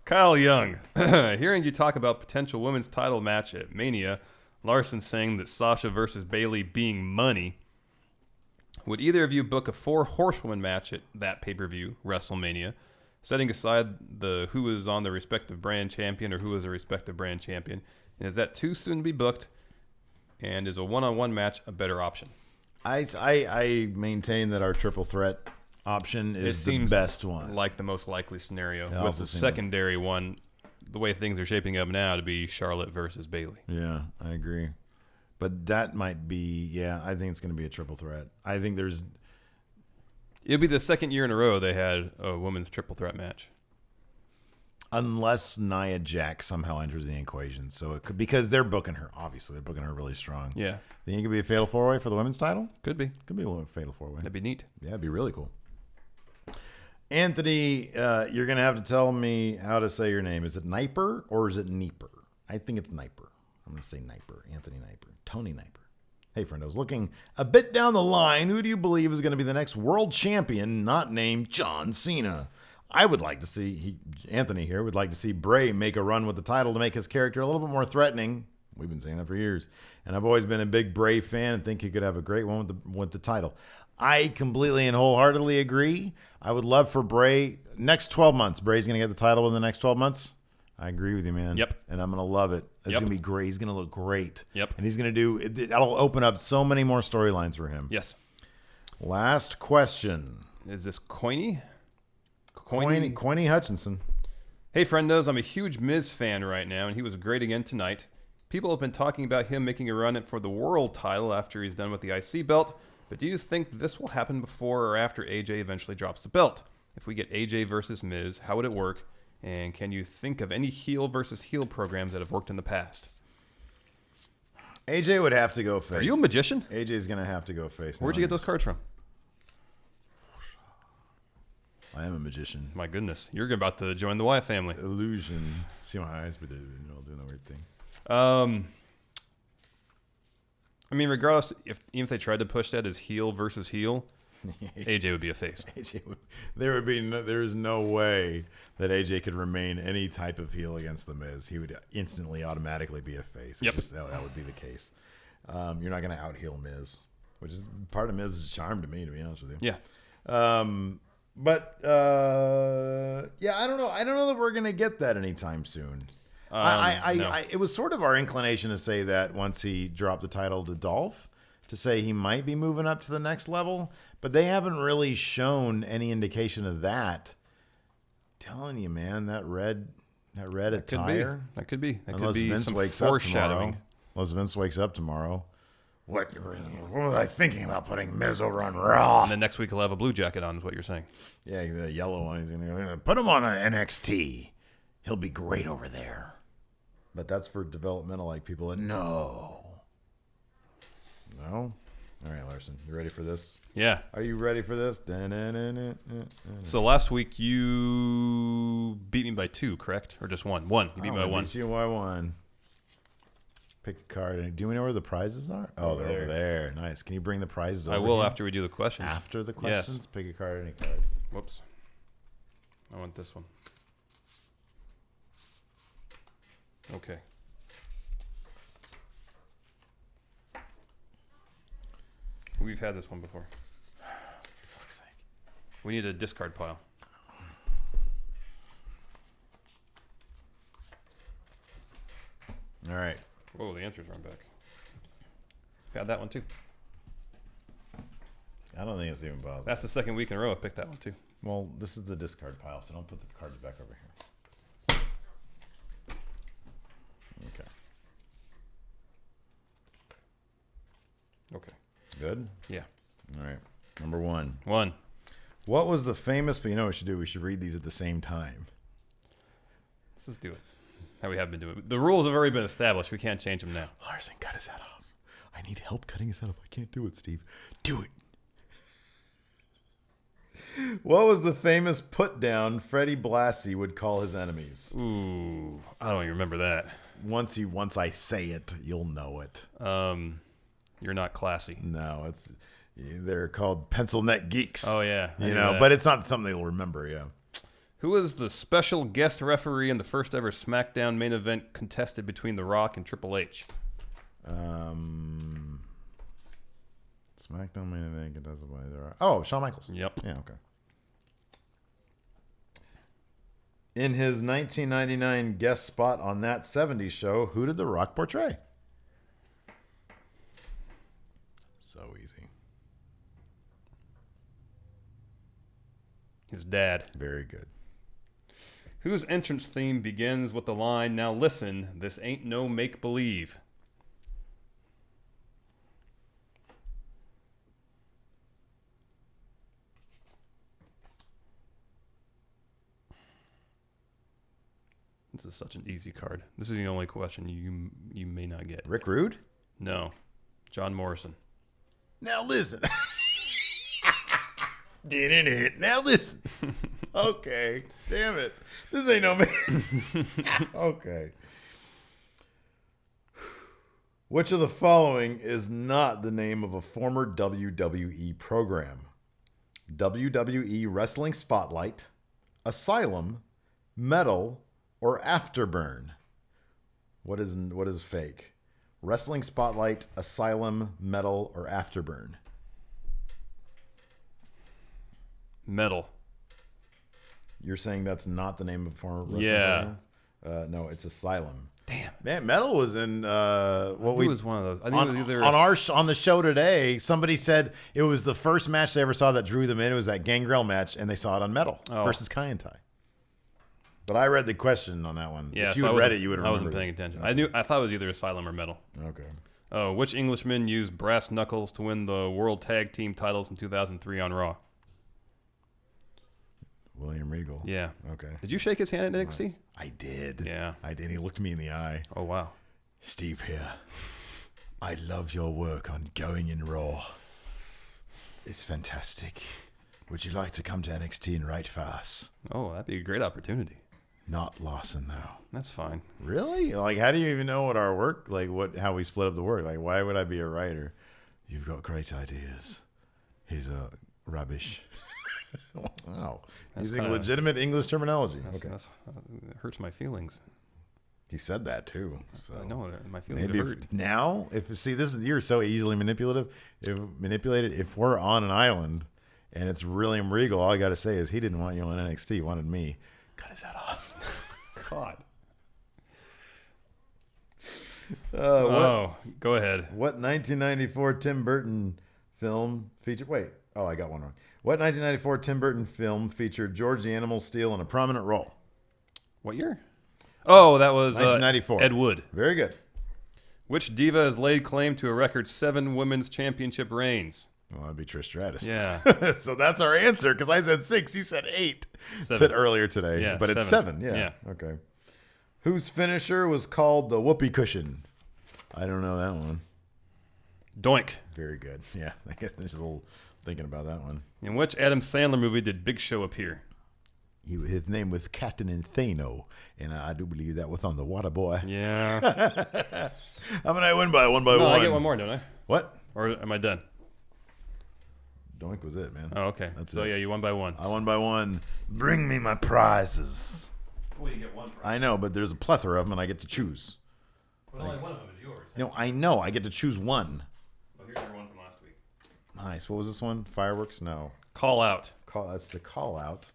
[SPEAKER 6] Kyle Young, hearing you talk about potential women's title match at Mania, Larson saying that Sasha versus Bayley being money, would either of you book a 4-horsewoman match at that pay-per-view, WrestleMania, setting aside the who is on the respective brand champion or who is a respective brand champion? And is that too soon to be booked? And is a one-on-one match a better option?
[SPEAKER 1] I maintain that our triple threat option is the best one.
[SPEAKER 6] Like the most likely scenario. With the secondary one, the way things are shaping up now, to be Charlotte versus Bayley.
[SPEAKER 1] Yeah, I agree. But that might be, I think it's going to be a triple threat. I think
[SPEAKER 6] it'll be the second year in a row they had a women's triple threat match.
[SPEAKER 1] Unless Nia Jax somehow enters the equation. So it could, because they're booking her. Obviously, they're booking her really strong.
[SPEAKER 6] Yeah.
[SPEAKER 1] Think it could be a fatal 4-way for the women's title?
[SPEAKER 6] Could be.
[SPEAKER 1] Could be a fatal 4-way.
[SPEAKER 6] That'd be neat.
[SPEAKER 1] Yeah, it'd be really cool. Anthony, you're going to have to tell me how to say your name. Is it Niper or is it Nieper? I think it's Niper. I'm going to say Niper. Anthony Niper. Tony Niper. Hey, friendos, looking a bit down the line, who do you believe is going to be the next world champion not named John Cena? I would like to see, Anthony here, would like to see Bray make a run with the title to make his character a little bit more threatening. We've been saying that for years. And I've always been a big Bray fan and think he could have a great one with the title. I completely and wholeheartedly agree. I would love for Bray, next 12 months, Bray's going to get the title in the next 12 months. I agree with you, man.
[SPEAKER 6] Yep.
[SPEAKER 1] And I'm going to love it. It's going to be great. He's going to look great.
[SPEAKER 6] Yep.
[SPEAKER 1] And he's going to that'll open up so many more storylines for him.
[SPEAKER 6] Yes.
[SPEAKER 1] Last question.
[SPEAKER 6] Is this Coiny?
[SPEAKER 1] Coiny Hutchinson.
[SPEAKER 6] Hey, friendos, I'm a huge Miz fan right now, and he was great again tonight. People have been talking about him making a run for the world title after he's done with the IC belt, but do you think this will happen before or after AJ eventually drops the belt? If we get AJ versus Miz, how would it work? And can you think of any heel versus heel programs that have worked in the past?
[SPEAKER 1] AJ would have to go face.
[SPEAKER 6] Are you a magician?
[SPEAKER 1] AJ's going to have to go face.
[SPEAKER 6] Where'd you get those cards from?
[SPEAKER 1] I am a magician.
[SPEAKER 6] My goodness. You're about to join the Wyatt family.
[SPEAKER 1] Illusion. See my eyes, but they're doing a weird thing.
[SPEAKER 6] I mean, regardless, even if they tried to push that as heel versus heel, AJ would be a face.
[SPEAKER 1] There's no way that AJ could remain any type of heel against The Miz. He would instantly, automatically be a face.
[SPEAKER 6] Yep.
[SPEAKER 1] That would be the case. You're not going to out-heel Miz, which is part of Miz's charm to me, to be honest with you.
[SPEAKER 6] Yeah.
[SPEAKER 1] I don't know. I don't know that we're going to get that anytime soon.
[SPEAKER 6] No.
[SPEAKER 1] It was sort of our inclination to say that once he dropped the title to Dolph, to say he might be moving up to the next level, but they haven't really shown any indication of that. Telling you, man, that red attire.
[SPEAKER 6] That could be.
[SPEAKER 1] Unless
[SPEAKER 6] could be
[SPEAKER 1] Vince
[SPEAKER 6] some
[SPEAKER 1] wakes up
[SPEAKER 6] foreshadowing.
[SPEAKER 1] tomorrow. Unless Vince wakes up tomorrow. What was I thinking about putting Miz over on Raw?
[SPEAKER 6] And then next week he'll have a blue jacket on, is what you're saying.
[SPEAKER 1] Yeah, the yellow one. He's gonna put him on an NXT. He'll be great over there. But that's for developmental, like people that No. All right, Larson, you ready for this?
[SPEAKER 6] Yeah.
[SPEAKER 1] Are you ready for this?
[SPEAKER 6] So last week you beat me by 2, correct? Or just 1? 1. You beat me by 1.
[SPEAKER 1] Beat you by 1. Pick a card. Do we know where the prizes are? Oh, they're over there. Nice. Can you bring the prizes over
[SPEAKER 6] I will
[SPEAKER 1] here?
[SPEAKER 6] after we do the questions.
[SPEAKER 1] After the questions?
[SPEAKER 6] Yes.
[SPEAKER 1] Pick a card, any card.
[SPEAKER 6] Whoops. I want this one. Okay. We've had this one before.
[SPEAKER 1] For fuck's sake.
[SPEAKER 6] We need a discard pile.
[SPEAKER 1] All right.
[SPEAKER 6] Whoa, the answers aren't back. We've had that one too.
[SPEAKER 1] I don't think it's even possible.
[SPEAKER 6] That's the second week in a row I picked that one too.
[SPEAKER 1] Well, this is the discard pile, so don't put the cards back over here. Okay.
[SPEAKER 6] Okay.
[SPEAKER 1] Good?
[SPEAKER 6] Yeah.
[SPEAKER 1] All right. Number 1.
[SPEAKER 6] 1.
[SPEAKER 1] What was the famous... But you know what we should do? We should read these at the same time.
[SPEAKER 6] Let's just do it. How we have been doing it. The rules have already been established. We can't change them now.
[SPEAKER 1] Larson, cut his head off. I need help cutting his head off. I can't do it, Steve. Do it. What was the famous put down Freddie Blassie would call his enemies?
[SPEAKER 6] Ooh, I don't even remember that.
[SPEAKER 1] Once I say it, you'll know it.
[SPEAKER 6] You're not classy.
[SPEAKER 1] No, they're called pencil neck geeks.
[SPEAKER 6] Oh yeah, I
[SPEAKER 1] you
[SPEAKER 6] knew
[SPEAKER 1] know,
[SPEAKER 6] that.
[SPEAKER 1] but it's not something they'll remember. Yeah.
[SPEAKER 6] Who was the special guest referee in the first ever SmackDown main event contested between The Rock and Triple H?
[SPEAKER 1] SmackDown main event contested by The Rock. Oh, Shawn Michaels.
[SPEAKER 6] Yep.
[SPEAKER 1] Yeah. Okay. In his 1999 guest spot on That 70s Show, who did The Rock portray? So easy.
[SPEAKER 6] His dad.
[SPEAKER 1] Very good.
[SPEAKER 6] Whose entrance theme begins with the line, "Now listen, this ain't no make-believe"? This is such an easy card. This is the only question you may not get.
[SPEAKER 1] Rick Rude?
[SPEAKER 6] No. John Morrison.
[SPEAKER 1] Now listen. Now listen. Okay. Damn it. This ain't no man. Okay. Which of the following is not the name of a former WWE program? WWE Wrestling Spotlight, Asylum, Metal, or Afterburn? What is fake? Wrestling Spotlight, Asylum, Metal, or Afterburn?
[SPEAKER 6] Metal.
[SPEAKER 1] You're saying that's not the name of a former wrestling
[SPEAKER 6] Yeah.
[SPEAKER 1] program? No, it's Asylum.
[SPEAKER 6] Damn.
[SPEAKER 1] Man, Metal was in
[SPEAKER 6] It was one of those. I think it was either
[SPEAKER 1] on the show today. Somebody said it was the first match they ever saw that drew them in. It was that Gangrel match, and they saw it on Metal versus Kai and Tai. But I read the question on that one.
[SPEAKER 6] Yeah,
[SPEAKER 1] if you
[SPEAKER 6] so
[SPEAKER 1] had read it, you would have
[SPEAKER 6] I
[SPEAKER 1] remembered.
[SPEAKER 6] wasn't paying attention.
[SPEAKER 1] Okay.
[SPEAKER 6] I thought it was either Asylum or Metal.
[SPEAKER 1] Okay.
[SPEAKER 6] Which Englishman used brass knuckles to win the World Tag Team titles in 2003 on Raw?
[SPEAKER 1] William Regal.
[SPEAKER 6] Yeah.
[SPEAKER 1] Okay.
[SPEAKER 6] Did you shake his hand at NXT?
[SPEAKER 1] Nice. I did.
[SPEAKER 6] Yeah.
[SPEAKER 1] I did. He looked me in the eye.
[SPEAKER 6] Oh, wow.
[SPEAKER 1] Steve here. I love your work on Going in Raw. It's fantastic. Would you like to come to NXT and write for us?
[SPEAKER 6] Oh, that'd be a great opportunity.
[SPEAKER 1] Not Larson, though.
[SPEAKER 6] That's fine.
[SPEAKER 1] Really? Like, how do you even know what our work, like, how we split up the work? Like, why would I be a writer? You've got great ideas. He's a Rubbish. Wow.
[SPEAKER 6] That's
[SPEAKER 1] Using
[SPEAKER 6] kinda-
[SPEAKER 1] legitimate English terminology. Okay.
[SPEAKER 6] It hurts my feelings.
[SPEAKER 1] He said that too. So
[SPEAKER 6] I know my feelings
[SPEAKER 1] maybe
[SPEAKER 6] are hurt.
[SPEAKER 1] now, you're so easily manipulated. If we're on an island and it's William Regal, all I got to say is he didn't want you on NXT. He wanted me. Cut his head off.
[SPEAKER 6] God.
[SPEAKER 1] What
[SPEAKER 6] Go ahead.
[SPEAKER 1] 1994 Tim Burton film featured? Wait. Oh, I got one wrong. What 1994 Tim Burton film featured George the Animal Steele in a prominent role?
[SPEAKER 6] What year? Oh, that was
[SPEAKER 1] 1994.
[SPEAKER 6] Ed Wood.
[SPEAKER 1] Very good.
[SPEAKER 6] Which diva has laid claim to a record 7 women's championship reigns?
[SPEAKER 1] Well, that'd be Trish Stratus.
[SPEAKER 6] Yeah.
[SPEAKER 1] So that's our answer because I said 6. You said 8
[SPEAKER 6] 7.
[SPEAKER 1] earlier today.
[SPEAKER 6] Yeah,
[SPEAKER 1] but it's 7. Yeah. Okay. Whose finisher was called the whoopee cushion? I don't know that one.
[SPEAKER 6] Doink.
[SPEAKER 1] Very good. Yeah. I guess there's a little thinking about that one.
[SPEAKER 6] In which Adam Sandler movie did Big Show appear?
[SPEAKER 1] His name was Captain Inthano, and I do believe that was on The Water Boy.
[SPEAKER 6] Yeah.
[SPEAKER 1] How many I win by? One by
[SPEAKER 6] No,
[SPEAKER 1] one.
[SPEAKER 6] I get one more, don't I?
[SPEAKER 1] What?
[SPEAKER 6] Or am I done?
[SPEAKER 1] Doink was it, man.
[SPEAKER 6] Oh, okay.
[SPEAKER 1] That's
[SPEAKER 6] so
[SPEAKER 1] it.
[SPEAKER 6] yeah, you won by one.
[SPEAKER 1] I won by one. Bring me my prizes.
[SPEAKER 6] Well, you get one prize.
[SPEAKER 1] I know, but there's a plethora of them, and I get to choose.
[SPEAKER 6] But only one of them is yours.
[SPEAKER 1] No, I know. I get to choose one.
[SPEAKER 6] Well, here's your one from last week.
[SPEAKER 1] Nice. What was this one? Fireworks? No.
[SPEAKER 6] Call out.
[SPEAKER 1] That's the call out.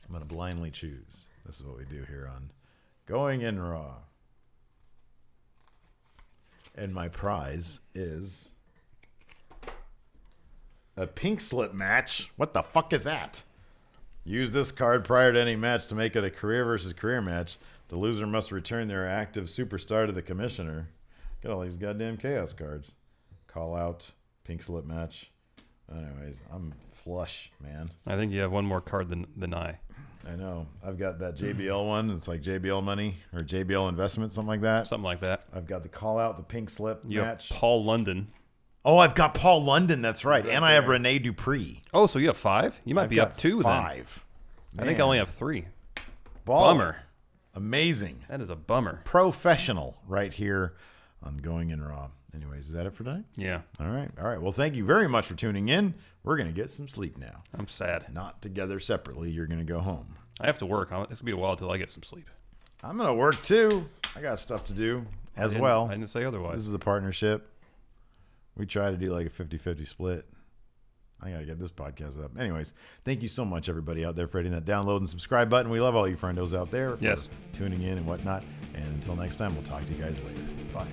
[SPEAKER 1] I'm going to blindly choose. This is what we do here on Going in Raw. And my prize is a pink slip match. What the fuck is that? Use this card prior to any match to make it a career versus career match. The loser must return their active superstar to the commissioner. Got all these goddamn chaos cards. Call out, pink slip match. Anyways, I'm flush, man.
[SPEAKER 6] I think you have one more card than I.
[SPEAKER 1] I know. I've got that JBL one. It's like JBL money or JBL investment, something like that.
[SPEAKER 6] Something like that.
[SPEAKER 1] I've got the call out, the pink slip
[SPEAKER 6] You
[SPEAKER 1] match.
[SPEAKER 6] have Paul London.
[SPEAKER 1] Oh, I've got Paul London. That's right. And I have Rene Dupree.
[SPEAKER 6] Oh, so you have 5? You might
[SPEAKER 1] I've
[SPEAKER 6] be
[SPEAKER 1] got
[SPEAKER 6] up 2
[SPEAKER 1] 5.
[SPEAKER 6] then. I think I only have 3.
[SPEAKER 1] Baller.
[SPEAKER 6] Bummer.
[SPEAKER 1] Amazing.
[SPEAKER 6] That is a bummer.
[SPEAKER 1] Professional right here on Going in Raw. Anyways, is that it for tonight?
[SPEAKER 6] Yeah.
[SPEAKER 1] All right. All right. Well, thank you very much for tuning in. We're going to get some sleep now.
[SPEAKER 6] I'm sad.
[SPEAKER 1] Not together separately. You're going to go home.
[SPEAKER 6] I have to work. It's going to be a while till I get some sleep.
[SPEAKER 1] I'm going to work too. I got stuff to do as well.
[SPEAKER 6] I didn't say otherwise.
[SPEAKER 1] This is a partnership. We try to do like a 50-50 split. I got to get this podcast up. Anyways, thank you so much, everybody out there, for hitting that download and subscribe button. We love all you friendos out there for
[SPEAKER 6] Yes.
[SPEAKER 1] tuning in and whatnot. And until next time, we'll talk to you guys later. Bye.